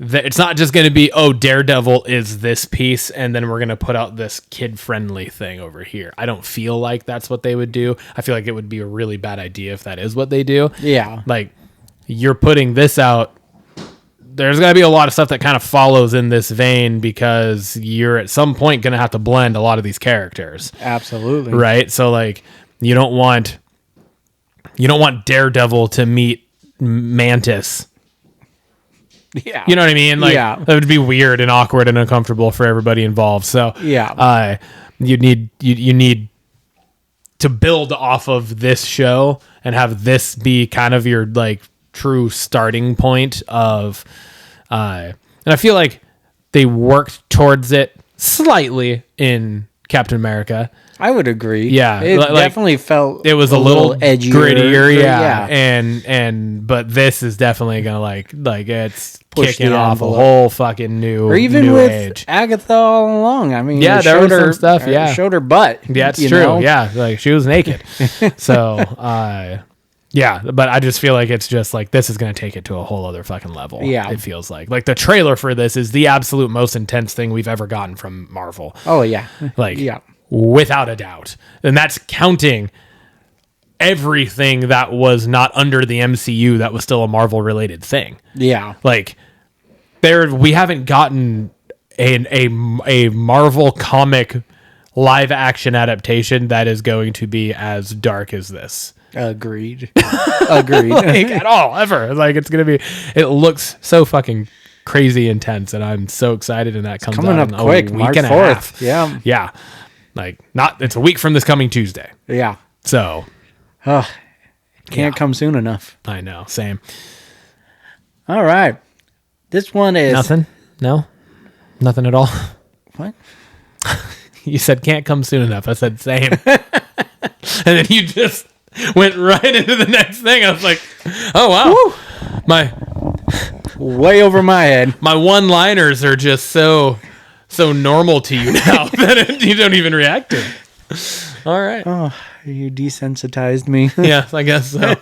Speaker 2: it's not just going to be, Daredevil is this piece, and then we're going to put out this kid-friendly thing over here. I don't feel like that's what they would do. I feel like it would be a really bad idea if that is what they do.
Speaker 3: Yeah.
Speaker 2: Like, you're putting this out. There's going to be a lot of stuff that kind of follows in this vein because you're at some point going to have to blend a lot of these characters.
Speaker 3: Absolutely.
Speaker 2: Right? So, like, you don't want Daredevil to meet Mantis.
Speaker 3: Yeah.
Speaker 2: You know what I mean? Like, that would be weird and awkward and uncomfortable for everybody involved. So, you need to build off of this show and have this be kind of your, like, true starting point of, and I feel like they worked towards it slightly in Captain America.
Speaker 3: I would agree.
Speaker 2: Yeah,
Speaker 3: it definitely felt
Speaker 2: it was a little
Speaker 3: edgier,
Speaker 2: grittier. Yeah, but this is definitely gonna like it's
Speaker 3: push
Speaker 2: kicking off a whole fucking new
Speaker 3: or even
Speaker 2: new
Speaker 3: with
Speaker 2: age.
Speaker 3: Agatha all along. I mean,
Speaker 2: yeah, there was some stuff. Yeah,
Speaker 3: showed her butt.
Speaker 2: Yeah, it's true. Know? Yeah, like she was naked. So, yeah, but I just feel like it's just like this is going to take it to a whole other fucking level.
Speaker 3: Yeah.
Speaker 2: It feels like the trailer for this is the absolute most intense thing we've ever gotten from Marvel.
Speaker 3: Oh, yeah.
Speaker 2: Like, without a doubt. And that's counting everything that was not under the MCU that was still a Marvel related thing.
Speaker 3: Yeah.
Speaker 2: Like, we haven't gotten a Marvel comic live action adaptation that is going to be as dark as this.
Speaker 3: Agreed.
Speaker 2: Like, at all, ever. Like, it looks so fucking crazy intense, and I'm so excited, and that comes
Speaker 3: coming
Speaker 2: out
Speaker 3: up quick,
Speaker 2: a week
Speaker 3: March
Speaker 2: and
Speaker 3: 4th.
Speaker 2: a half.
Speaker 3: Yeah.
Speaker 2: Yeah. Like, it's a week from this coming Tuesday.
Speaker 3: Yeah.
Speaker 2: So.
Speaker 3: Can't come soon enough.
Speaker 2: I know. Same.
Speaker 3: All right. This one is...
Speaker 2: Nothing? No? Nothing at all?
Speaker 3: What?
Speaker 2: You said can't come soon enough. I said same. And then you just went right into the next thing. I was like, oh, wow.
Speaker 3: Woo. Way over my head.
Speaker 2: My one-liners are just so normal to you now that you don't even react to it. All right.
Speaker 3: Oh, you desensitized me.
Speaker 2: Yeah, I guess so.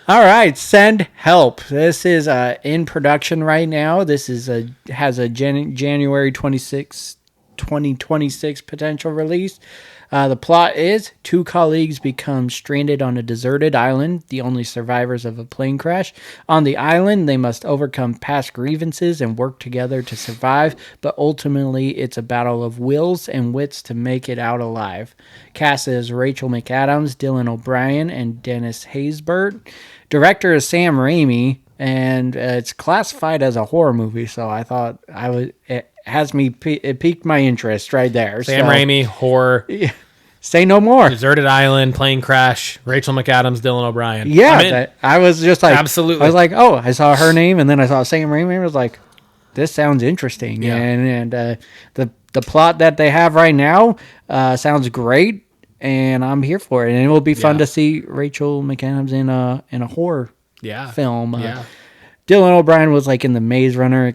Speaker 3: All right, Send Help. This is in production right now. This is has a January 26, 2026 potential release. The plot is 2 colleagues become stranded on a deserted island, the only survivors of a plane crash. On the island, they must overcome past grievances and work together to survive, but ultimately it's a battle of wills and wits to make it out alive. Cast is Rachel McAdams, Dylan O'Brien, and Dennis Haysbert. Director is Sam Raimi, and it's classified as a horror movie, so I thought it piqued my interest right there.
Speaker 2: Sam Raimi, horror.
Speaker 3: say no more.
Speaker 2: Deserted Island, plane crash, Rachel McAdams, Dylan O'Brien.
Speaker 3: Yeah, I was just like,
Speaker 2: absolutely.
Speaker 3: I was like, oh, I saw her name, and then I saw Sam Raimi. I was like, this sounds interesting,
Speaker 2: Yeah.
Speaker 3: and the plot that they have right now sounds great, and I'm here for it. And it will be fun to see Rachel McAdams in a horror film.
Speaker 2: Yeah.
Speaker 3: Dylan O'Brien was like in the Maze Runner.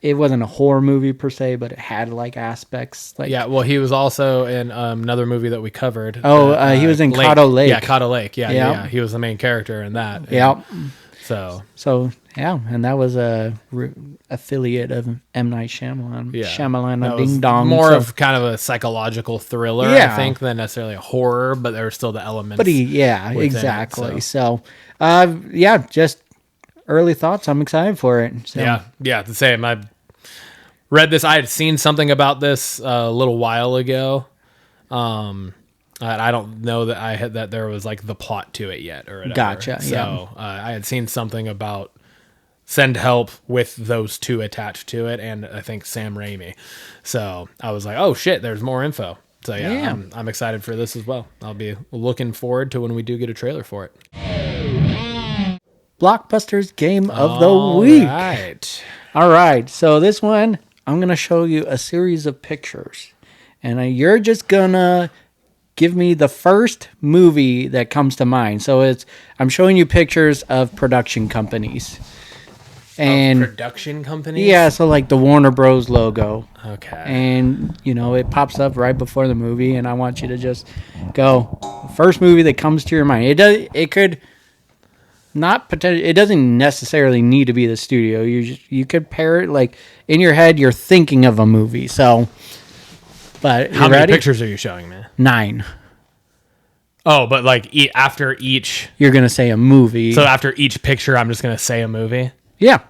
Speaker 3: It wasn't a horror movie per se, but it had like aspects. Like
Speaker 2: Yeah, well, he was also in another movie that we covered.
Speaker 3: he was in Cotto Lake.
Speaker 2: Yeah, Cotto Lake. Yeah. He was the main character in that.
Speaker 3: Yeah.
Speaker 2: So
Speaker 3: yeah, and that was a affiliate of M. Night Shyamalan.
Speaker 2: yeah,
Speaker 3: Shyamalan,
Speaker 2: that
Speaker 3: Ding
Speaker 2: was
Speaker 3: Dong.
Speaker 2: more of kind of a psychological thriller, I
Speaker 3: Yeah.
Speaker 2: think, than necessarily a horror. But there were still the elements.
Speaker 3: But
Speaker 2: within
Speaker 3: exactly.
Speaker 2: it,
Speaker 3: So, just early thoughts. I'm excited for it. So.
Speaker 2: Yeah, the same. I read this. I had seen something about this a little while ago. I don't know that there was like the plot to it yet or whatever.
Speaker 3: Gotcha.
Speaker 2: So I had seen something about Send Help with those two attached to it, and I think Sam Raimi. So I was like, oh shit, there's more info. So yeah. I'm excited for this as well. I'll be looking forward to when we do get a trailer for it.
Speaker 3: Blockbusters Game of the Week.
Speaker 2: Right.
Speaker 3: All right. So this one, I'm going to show you a series of pictures. And you're just going to give me the first movie that comes to mind. So I'm showing you pictures of production companies. And
Speaker 2: Production companies?
Speaker 3: yeah, so like the Warner Bros. Logo.
Speaker 2: Okay.
Speaker 3: And, it pops up right before the movie. And I want you to just go, first movie that comes to your mind. It could... Not potential. It doesn't necessarily need to be the studio. You could pair it like in your head. You're thinking of a movie. So, but
Speaker 2: How many
Speaker 3: ready?
Speaker 2: pictures are you showing me?
Speaker 3: 9.
Speaker 2: Oh, but like after each.
Speaker 3: You're gonna say a movie.
Speaker 2: So after each picture, I'm just gonna say a movie.
Speaker 3: Yeah.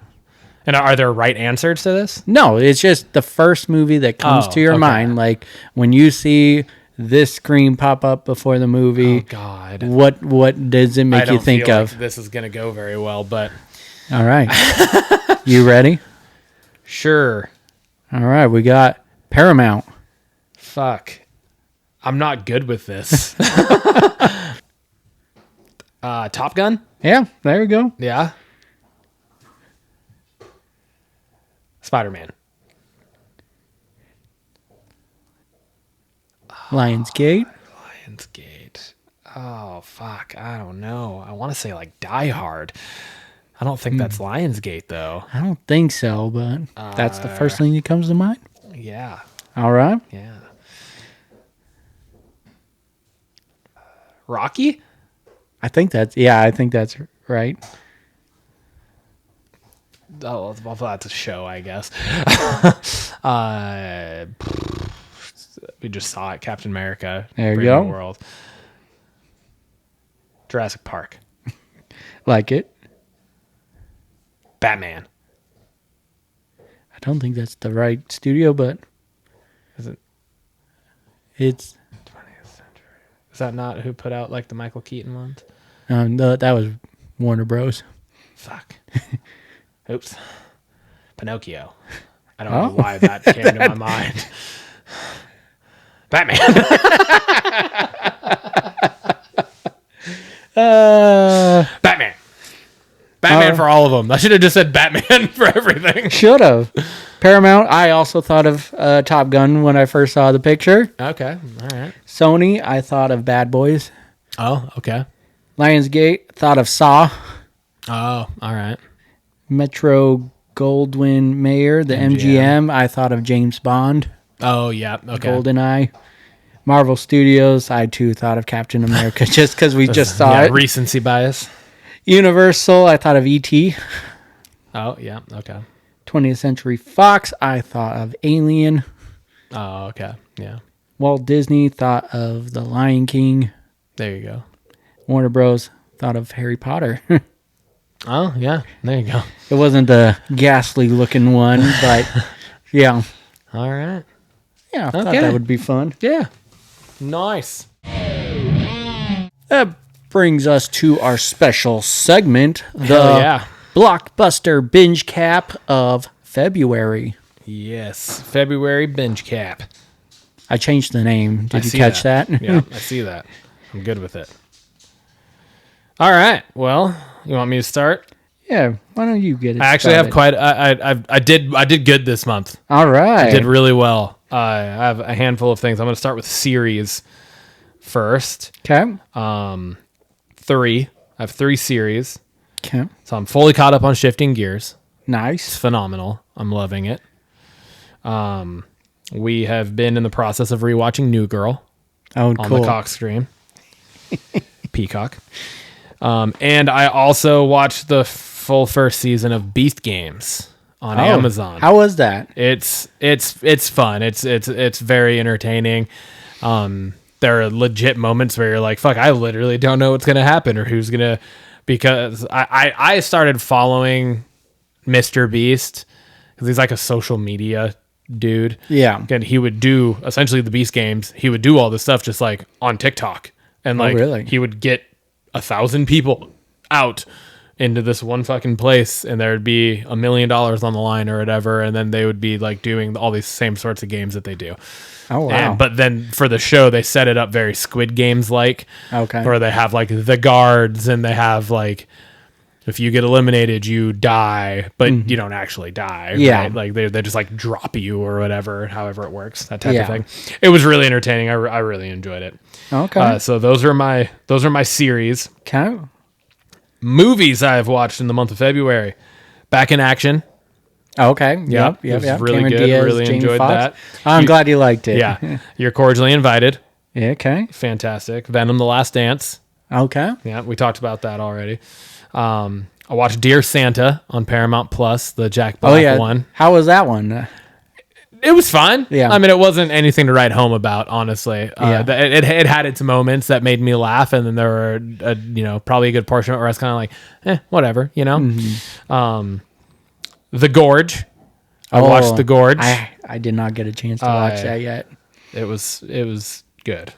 Speaker 2: And are there right answers to this?
Speaker 3: No, it's just the first movie that comes to your
Speaker 2: okay.
Speaker 3: mind. Like when you see this screen pop up before the movie.
Speaker 2: Oh God.
Speaker 3: What does it make
Speaker 2: I don't
Speaker 3: you think
Speaker 2: feel
Speaker 3: of?
Speaker 2: like this is gonna go very well, but
Speaker 3: All right. You ready?
Speaker 2: sure.
Speaker 3: All right. We got Paramount.
Speaker 2: Fuck. I'm not good with this. Top Gun?
Speaker 3: Yeah. There we go.
Speaker 2: Yeah. Spider-Man.
Speaker 3: Lionsgate.
Speaker 2: Lionsgate. Oh, fuck. I don't know. I want to say like Die Hard. I don't think that's Lionsgate, though.
Speaker 3: I don't think so, but that's the first thing that comes to mind.
Speaker 2: Yeah.
Speaker 3: All right.
Speaker 2: Yeah. Rocky?
Speaker 3: I think that's right.
Speaker 2: Oh, well, that's a show, I guess. We just saw it. Captain America.
Speaker 3: There you
Speaker 2: Brave
Speaker 3: go.
Speaker 2: New World. Jurassic Park.
Speaker 3: Like it.
Speaker 2: Batman.
Speaker 3: I don't think that's the right studio, but
Speaker 2: Is it
Speaker 3: it's
Speaker 2: 20th century? Is that not who put out like the Michael Keaton ones?
Speaker 3: no, that was Warner Bros.
Speaker 2: Fuck. Oops. Pinocchio. I don't know why that came to my mind. Batman. Batman. Batman for all of them. I should have just said Batman for everything.
Speaker 3: Should have. Paramount. I also thought of Top Gun when I first saw the picture.
Speaker 2: Okay. All right.
Speaker 3: Sony. I thought of Bad Boys.
Speaker 2: Oh, okay.
Speaker 3: Lionsgate. Thought of Saw.
Speaker 2: Oh, all right.
Speaker 3: Metro Goldwyn Mayer. The MGM. I thought of James Bond.
Speaker 2: Oh, yeah. Okay.
Speaker 3: GoldenEye. Marvel Studios. I too thought of Captain America just because we just saw it.
Speaker 2: Recency bias.
Speaker 3: Universal. I thought of E.T.
Speaker 2: Oh, yeah. Okay.
Speaker 3: 20th Century Fox. I thought of Alien.
Speaker 2: Oh, okay. Yeah.
Speaker 3: Walt Disney. Thought of The Lion King.
Speaker 2: There you go.
Speaker 3: Warner Bros. Thought of Harry Potter.
Speaker 2: Oh, yeah. There you go.
Speaker 3: It wasn't the ghastly looking one, but yeah.
Speaker 2: All right.
Speaker 3: Yeah, I thought
Speaker 2: Okay.
Speaker 3: that would be fun.
Speaker 2: Yeah. Nice.
Speaker 3: That brings us to our special segment, the
Speaker 2: Hell yeah.
Speaker 3: Blockbuster Binge Cap of February.
Speaker 2: Yes. February binge cap.
Speaker 3: I changed the name. Did you
Speaker 2: see
Speaker 3: catch that?
Speaker 2: Yeah, I see that. I'm good with it. All right. Well, you want me to start?
Speaker 3: Yeah. Why don't you get it?
Speaker 2: I actually have
Speaker 3: started?
Speaker 2: quite. I did good this month.
Speaker 3: All right.
Speaker 2: I did really well. I have a handful of things. I'm going to start with series first.
Speaker 3: Okay.
Speaker 2: 3. I have 3 series.
Speaker 3: Okay.
Speaker 2: So I'm fully caught up on Shifting Gears. It's
Speaker 3: Nice.
Speaker 2: phenomenal. I'm loving it. We have been in the process of rewatching New Girl
Speaker 3: Oh,
Speaker 2: on
Speaker 3: cool.
Speaker 2: the Cox stream. Peacock. And I also watched the full first season of Beast Games on Amazon.
Speaker 3: How was that?
Speaker 2: It's fun. It's very entertaining. There are legit moments where you're like, fuck, I literally don't know what's gonna happen or who's gonna, because I started following Mr. Beast because he's like a social media dude.
Speaker 3: Yeah.
Speaker 2: And he would do essentially the Beast Games. He would do all this stuff just like on TikTok. And like
Speaker 3: really?
Speaker 2: he would get 1,000 people out into this one fucking place, and there'd be $1 million on the line or whatever, and then they would be like doing all these same sorts of games that they do.
Speaker 3: Oh, wow.
Speaker 2: But then for the show, they set it up very Squid Games like,
Speaker 3: Okay.
Speaker 2: where they have like the guards, and they have like, if you get eliminated, you die, but you don't actually die.
Speaker 3: Yeah.
Speaker 2: Right? Like they just like drop you or whatever, however it works, that type
Speaker 3: Yeah.
Speaker 2: of thing. It was really entertaining. I really enjoyed it.
Speaker 3: Okay.
Speaker 2: So those are my series.
Speaker 3: Okay.
Speaker 2: Movies I have watched in the month of February. Back in Action.
Speaker 3: Okay.
Speaker 2: Yeah,
Speaker 3: Yep.
Speaker 2: it was
Speaker 3: Yep.
Speaker 2: really
Speaker 3: Cameron
Speaker 2: good.
Speaker 3: Diaz,
Speaker 2: Really
Speaker 3: Jamie
Speaker 2: enjoyed
Speaker 3: Foxx.
Speaker 2: that.
Speaker 3: I'm glad you liked it.
Speaker 2: Yeah. You're cordially invited.
Speaker 3: Yeah. Okay.
Speaker 2: Fantastic. Venom: The Last Dance.
Speaker 3: Okay.
Speaker 2: Yeah, we talked about that already. I watched Dear Santa on Paramount Plus, the Jack Black
Speaker 3: Oh yeah.
Speaker 2: one.
Speaker 3: How was that one?
Speaker 2: It was fun.
Speaker 3: Yeah.
Speaker 2: I mean, it wasn't anything to write home about, honestly. It had its moments that made me laugh, and then there were, probably a good portion of it where I was kind of like, whatever, The Gorge. I watched The Gorge.
Speaker 3: I did not get a chance to watch that yet.
Speaker 2: It was good.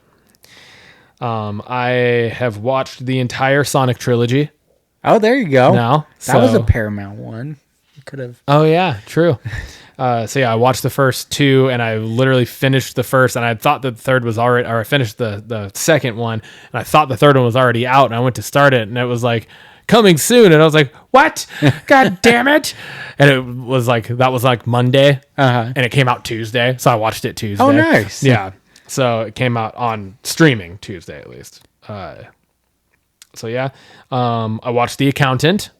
Speaker 2: I have watched the entire Sonic trilogy
Speaker 3: Oh, there you go.
Speaker 2: now.
Speaker 3: That was a
Speaker 2: so-
Speaker 3: Paramount one. You could have.
Speaker 2: Oh yeah, true. So yeah, I watched the first 2, and I literally finished the first, and I thought the third was already, or I finished the second one, and I thought the third one was already out, and I went to start it, and it was like coming soon, and I was like, what? God damn it! And it was like, that was like Monday, and it came out Tuesday, so I watched it Tuesday.
Speaker 3: Oh, nice.
Speaker 2: Yeah, so it came out on streaming Tuesday at least. So yeah, I watched The Accountant.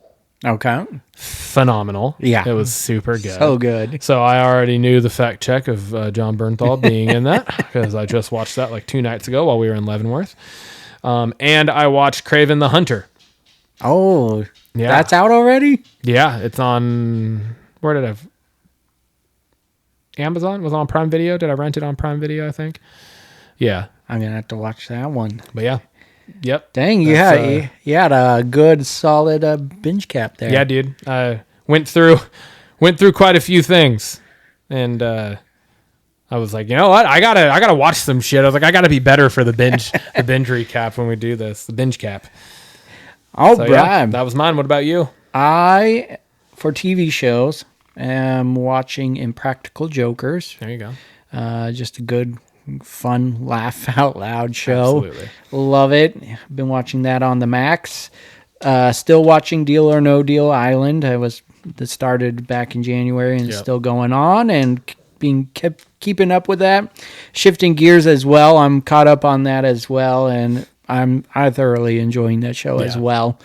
Speaker 3: Okay.
Speaker 2: Phenomenal.
Speaker 3: Yeah.
Speaker 2: It was super good.
Speaker 3: So good.
Speaker 2: So I already knew the fact check of John Bernthal being in that because I just watched that like 2 nights ago while we were in Leavenworth. And I watched Craven the Hunter.
Speaker 3: Oh,
Speaker 2: Yeah.
Speaker 3: that's out already?
Speaker 2: Yeah, it's on, where did Amazon? Was it on Prime Video? Did I rent it on Prime Video, I think? Yeah.
Speaker 3: I'm going to have to watch that one.
Speaker 2: But yeah. Yep.
Speaker 3: Dang, you had a good, solid binge cap there.
Speaker 2: Yeah, dude. I went through quite a few things, and I was like, you know what? I gotta watch some shit. I was like, I gotta be better for the binge recap when we do this. The binge cap.
Speaker 3: All
Speaker 2: So,
Speaker 3: right.
Speaker 2: yeah, that was mine. What about you?
Speaker 3: I, for TV shows, am watching Impractical Jokers.
Speaker 2: There you go.
Speaker 3: Just a good, fun, laugh out loud show.
Speaker 2: Absolutely.
Speaker 3: Love it. Been watching that on the Max. Still watching Deal or No Deal Island. That started back in January and is
Speaker 2: Yep.
Speaker 3: still going on and keeping up with that. Shifting Gears as well. I'm caught up on that as well, and I thoroughly enjoying that show as
Speaker 2: Yeah.
Speaker 3: well.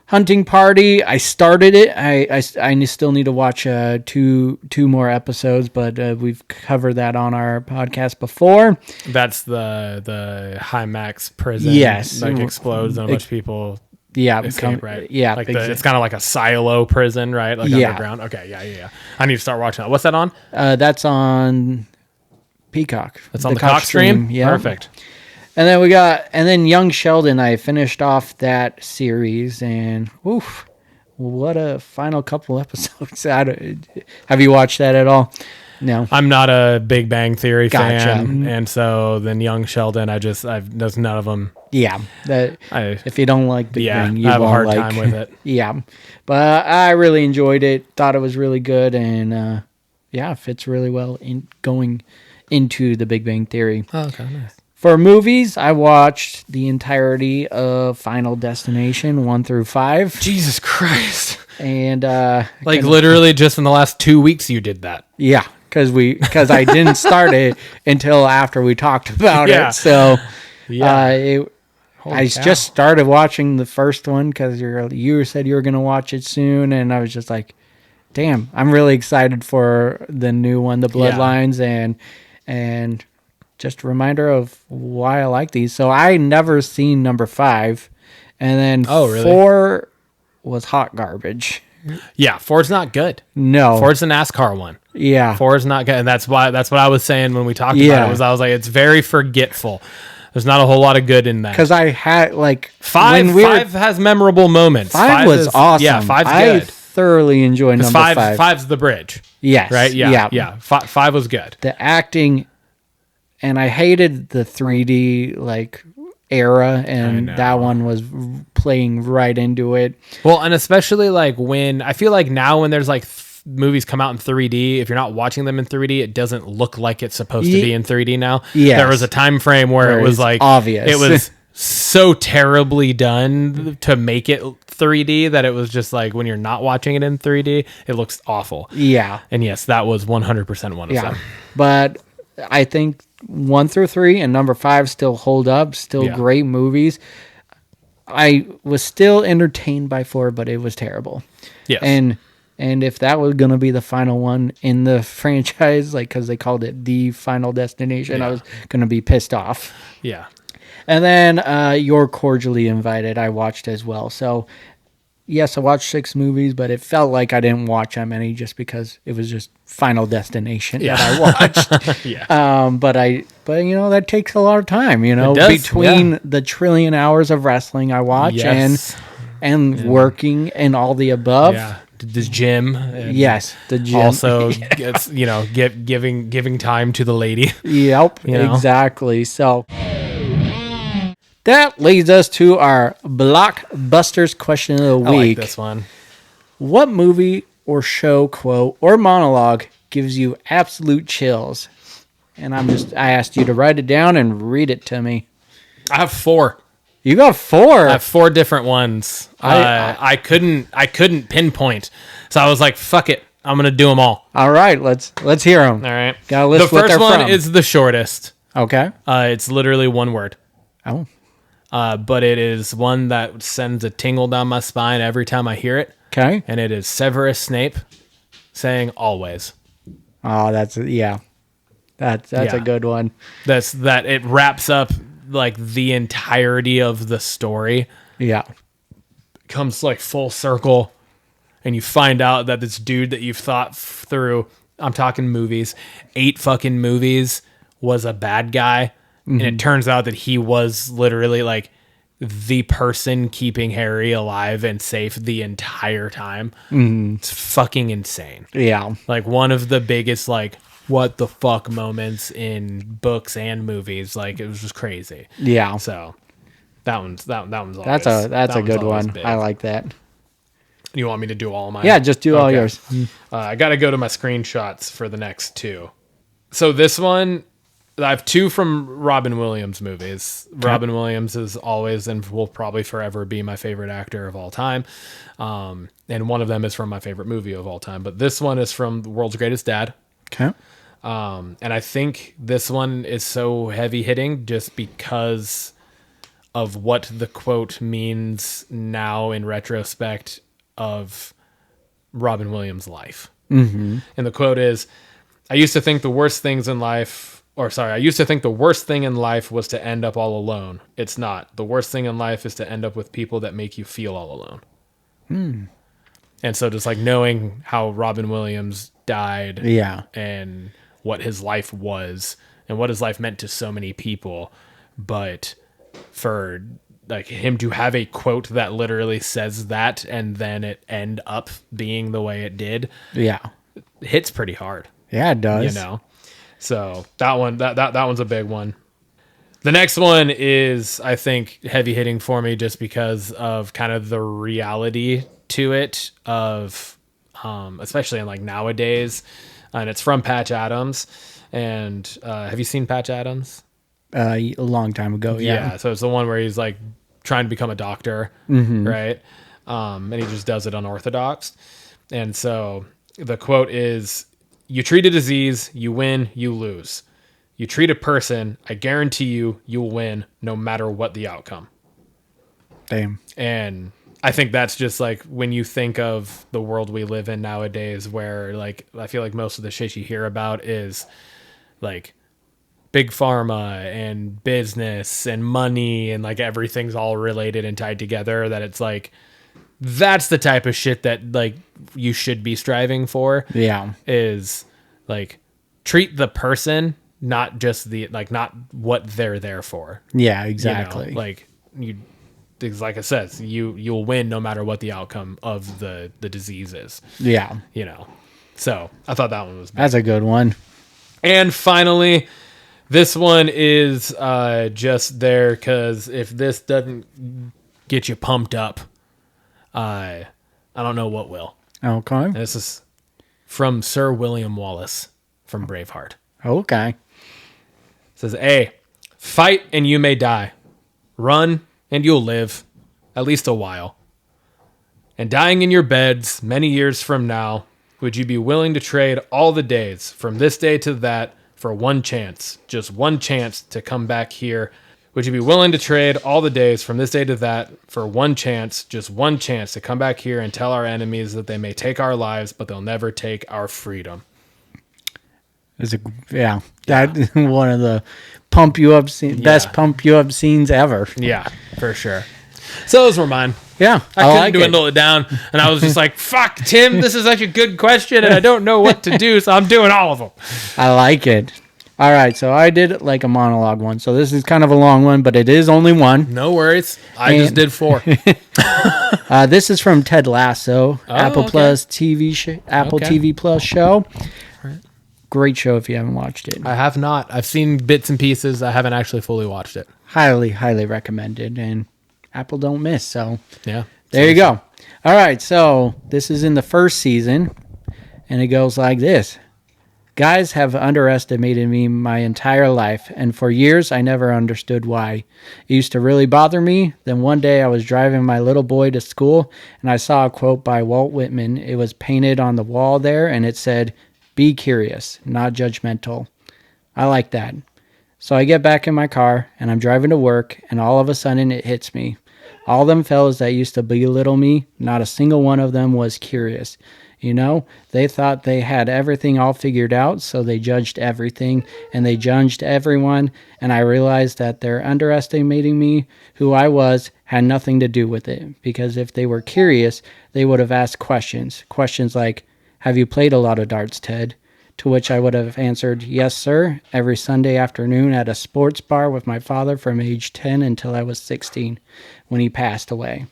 Speaker 3: Hunting Party, I started it. I still need to watch two more episodes, but we've covered that on our podcast before.
Speaker 2: That's the high max prison.
Speaker 3: Yes.
Speaker 2: Like explodes and a bunch of people
Speaker 3: Yeah,
Speaker 2: escape, right?
Speaker 3: Yeah,
Speaker 2: Like it's kind of like a silo prison, right? Like
Speaker 3: Yeah.
Speaker 2: underground. Okay, yeah. I need to start watching that. What's that on?
Speaker 3: that's on Peacock.
Speaker 2: It's on the Cox stream?
Speaker 3: Yeah,
Speaker 2: Perfect.
Speaker 3: And then Young Sheldon. I finished off that series, and oof, what a final couple episodes. Have you watched that at all? No.
Speaker 2: I'm not a Big Bang Theory
Speaker 3: Gotcha.
Speaker 2: fan, and so then Young Sheldon, there's none of them.
Speaker 3: Yeah, if you don't like Big Bang, you
Speaker 2: I have a
Speaker 3: won't
Speaker 2: hard
Speaker 3: like,
Speaker 2: time with it.
Speaker 3: Yeah, but I really enjoyed it. Thought it was really good, and fits really well in going into The Big Bang Theory.
Speaker 2: Oh, okay, nice.
Speaker 3: For movies, I watched the entirety of Final Destination 1 through 5.
Speaker 2: Jesus Christ.
Speaker 3: And
Speaker 2: Like literally just in the last 2 weeks you did that.
Speaker 3: yeah, because I didn't start it until after we talked about
Speaker 2: Yeah.
Speaker 3: it. So
Speaker 2: Yeah.
Speaker 3: I just started watching the first one because you said you were going to watch it soon, and I was just like, damn, I'm really excited for the new one, The Bloodlines, and just a reminder of why I like these. So I never seen number 5, and then 4 was hot garbage.
Speaker 2: Yeah, 4's not good.
Speaker 3: No.
Speaker 2: 4's the NASCAR one.
Speaker 3: Yeah.
Speaker 2: 4's not good, and that's what I was saying when we talked about it. I was like, it's very forgetful. There's not a whole lot of good in that.
Speaker 3: Because I had like
Speaker 2: 5 has memorable moments.
Speaker 3: 5 was awesome.
Speaker 2: Yeah, 5's
Speaker 3: I
Speaker 2: good.
Speaker 3: thoroughly enjoyed number 5.
Speaker 2: 5's the bridge.
Speaker 3: Yes.
Speaker 2: Right? Yeah. 5 was good.
Speaker 3: The acting, and I hated the 3D like era, and that one was playing right into it.
Speaker 2: Well, and especially like when I feel like now when there's like movies come out in 3D, if you're not watching them in 3D, it doesn't look like it's supposed to be in 3D now.
Speaker 3: Yes.
Speaker 2: There was a time frame where it was like
Speaker 3: obvious.
Speaker 2: It was so terribly done to make it 3D that it was just like when you're not watching it in 3D, it looks awful.
Speaker 3: Yeah.
Speaker 2: And yes, that was 100% one of them.
Speaker 3: But I think 1 through 3 and number 5 still hold up, still great movies. I was still entertained by 4, but it was terrible.
Speaker 2: Yes.
Speaker 3: And if that was going to be the final one in the franchise, like because they called it The Final Destination, I was going to be pissed off.
Speaker 2: Yeah.
Speaker 3: And then You're Cordially Invited, I watched as well. So, yes, I watched 6 movies, but it felt like I didn't watch that many just because it was just Final Destination that I watched. But you know, that takes a lot of time, you know, between the trillion hours of wrestling I watch and working and all the above.
Speaker 2: Yeah. The gym.
Speaker 3: The gym.
Speaker 2: Also, gets, you know, giving time to the lady.
Speaker 3: Yep,
Speaker 2: you know?
Speaker 3: Exactly. So that leads us to our Blockbusters question of the week.
Speaker 2: I like this one.
Speaker 3: What movie or show quote or monologue gives you absolute chills? And I asked you to write it down and read it to me.
Speaker 2: I have 4.
Speaker 3: You got 4.
Speaker 2: I have 4 different ones. I couldn't pinpoint, so I was like, "Fuck it, I'm gonna do them all."
Speaker 3: All right, let's hear them.
Speaker 2: All right,
Speaker 3: got a list.
Speaker 2: The first one is the shortest.
Speaker 3: Okay.
Speaker 2: It's literally one word.
Speaker 3: Oh.
Speaker 2: But it is one that sends a tingle down my spine every time I hear it.
Speaker 3: Okay.
Speaker 2: And it is Severus Snape saying "always."
Speaker 3: Oh, that's a good one.
Speaker 2: That it wraps up like the entirety of the story.
Speaker 3: Yeah.
Speaker 2: Comes like full circle, and you find out that this dude that you've thought through, I'm talking movies, 8 fucking movies, was a bad guy. And it turns out that he was literally like the person keeping Harry alive and safe the entire time. It's fucking insane.
Speaker 3: Yeah.
Speaker 2: Like one of the biggest like what the fuck moments in books and movies. Like it was just crazy.
Speaker 3: Yeah.
Speaker 2: So that one's always,
Speaker 3: that's a good one.
Speaker 2: Big.
Speaker 3: I like that.
Speaker 2: You want me to do all mine?
Speaker 3: Yeah, just do all yours.
Speaker 2: I got to go to my screenshots for the next 2. So this one, I have 2 from Robin Williams movies. Okay. Robin Williams is always and will probably forever be my favorite actor of all time. And one of them is from my favorite movie of all time. But this one is from The World's Greatest Dad.
Speaker 3: Okay.
Speaker 2: And I think this one is so heavy hitting just because of what the quote means now in retrospect of Robin Williams' life. And the quote is, I used to think the worst thing in life was to end up all alone. It's not. The worst thing in life is to end up with people that make you feel all alone. And so just like knowing how Robin Williams died and what his life was and what his life meant to so many people, but for like him to have a quote that literally says that and then it end up being the way it did, hits pretty hard.
Speaker 3: Yeah, it does.
Speaker 2: You know, so that one's a big one. The next one is, I think, heavy hitting for me just because of kind of the reality to it of, especially in like nowadays, and it's from Patch Adams. And have you seen Patch Adams?
Speaker 3: A long time ago, yeah.
Speaker 2: So it's the one where he's like trying to become a doctor, right? And he just does it unorthodox. And so the quote is, "You treat a disease, you win, you lose. You treat a person, I guarantee you, you'll win no matter what the outcome."
Speaker 3: Damn.
Speaker 2: And I think that's just like when you think of the world we live in nowadays, where like I feel like most of the shit you hear about is like big pharma and business and money and like everything's all related and tied together, that it's like that's the type of shit that like you should be striving for.
Speaker 3: Yeah.
Speaker 2: Is like treat the person, not just the like not what they're there for.
Speaker 3: Yeah, exactly.
Speaker 2: You know? Like it says, you'll win no matter what the outcome of the disease is.
Speaker 3: Yeah.
Speaker 2: You know. So I thought that one was bad.
Speaker 3: That's a good one.
Speaker 2: And finally, this one is just there because if this doesn't get you pumped up, I don't know what will.
Speaker 3: Okay.
Speaker 2: And this is from Sir William Wallace from Braveheart.
Speaker 3: Okay.
Speaker 2: It says, A, fight and you may die. Run and you'll live, at least a while. And dying in your beds many years from now, would you be willing to trade all the days from this day to that for one chance, just one chance to come back here? Would you be willing to trade all the days from this day to that for one chance, just one chance to come back here and tell our enemies that they may take our lives, but they'll never take our freedom?
Speaker 3: That one of the best pump you up scenes ever.
Speaker 2: Yeah, for sure. So those were mine.
Speaker 3: Yeah,
Speaker 2: I couldn't dwindle it down, and I was just like, fuck, Tim, this is such a good question, and I don't know what to do, so I'm doing all of them.
Speaker 3: I like it. All right, so I did like a monologue one, so this is kind of a long one, but it is only one.
Speaker 2: No worries. I just did 4.
Speaker 3: This is from Ted Lasso, Apple
Speaker 2: okay.
Speaker 3: Plus TV Apple
Speaker 2: Okay.
Speaker 3: TV Plus show. Great show if you haven't watched it.
Speaker 2: I have not. I've seen bits and pieces. I haven't actually fully watched it.
Speaker 3: Highly, highly recommended, and Apple don't miss, so
Speaker 2: Yeah.
Speaker 3: there you go. All right, so this is in the first season, and it goes like this. Guys have underestimated me my entire life, and for years I never understood why. It used to really bother me. Then one day I was driving my little boy to school, and I saw a quote by Walt Whitman. It was painted on the wall there, and it said, "Be curious, not judgmental." I like that. So I get back in my car, and I'm driving to work, and all of a sudden it hits me. All them fellas that used to belittle me, not a single one of them was curious. You know, they thought they had everything all figured out, so they judged everything, and they judged everyone, and I realized that their underestimating me, who I was, had nothing to do with it, because if they were curious, they would have asked questions. Questions like, "Have you played a lot of darts, Ted?" To which I would have answered, "Yes, sir, every Sunday afternoon at a sports bar with my father from age 10 until I was 16, when he passed away."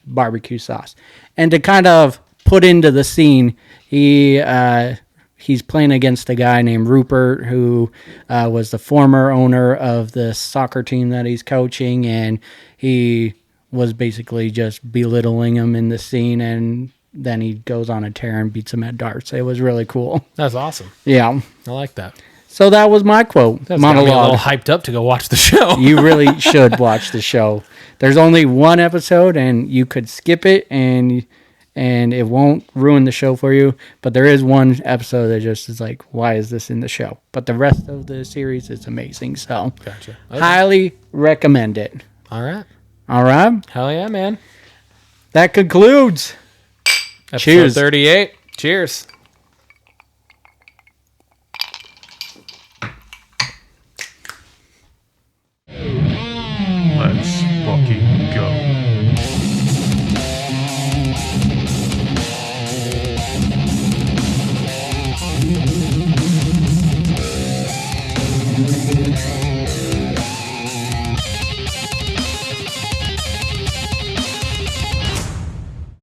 Speaker 3: Barbecue sauce. And to kind of put into the scene, he's playing against a guy named Rupert, who was the former owner of the soccer team that he's coaching, and he was basically just belittling him in the scene, and then he goes on a tear and beats him at darts. It was really cool.
Speaker 2: That's awesome.
Speaker 3: Yeah.
Speaker 2: I like that.
Speaker 3: So that was my quote.
Speaker 2: That's got me a
Speaker 3: monologue.
Speaker 2: little hyped up to go watch the show.
Speaker 3: You really should watch the show. There's only one episode, and you could skip it, and it won't ruin the show for you. But there is one episode that just is like, why is this in the show? But the rest of the series is amazing. So
Speaker 2: Gotcha. Okay.
Speaker 3: highly recommend it.
Speaker 2: All right.
Speaker 3: All right.
Speaker 2: Hell yeah, man.
Speaker 3: That concludes.
Speaker 2: Episode
Speaker 3: Cheers.
Speaker 2: 38. Cheers.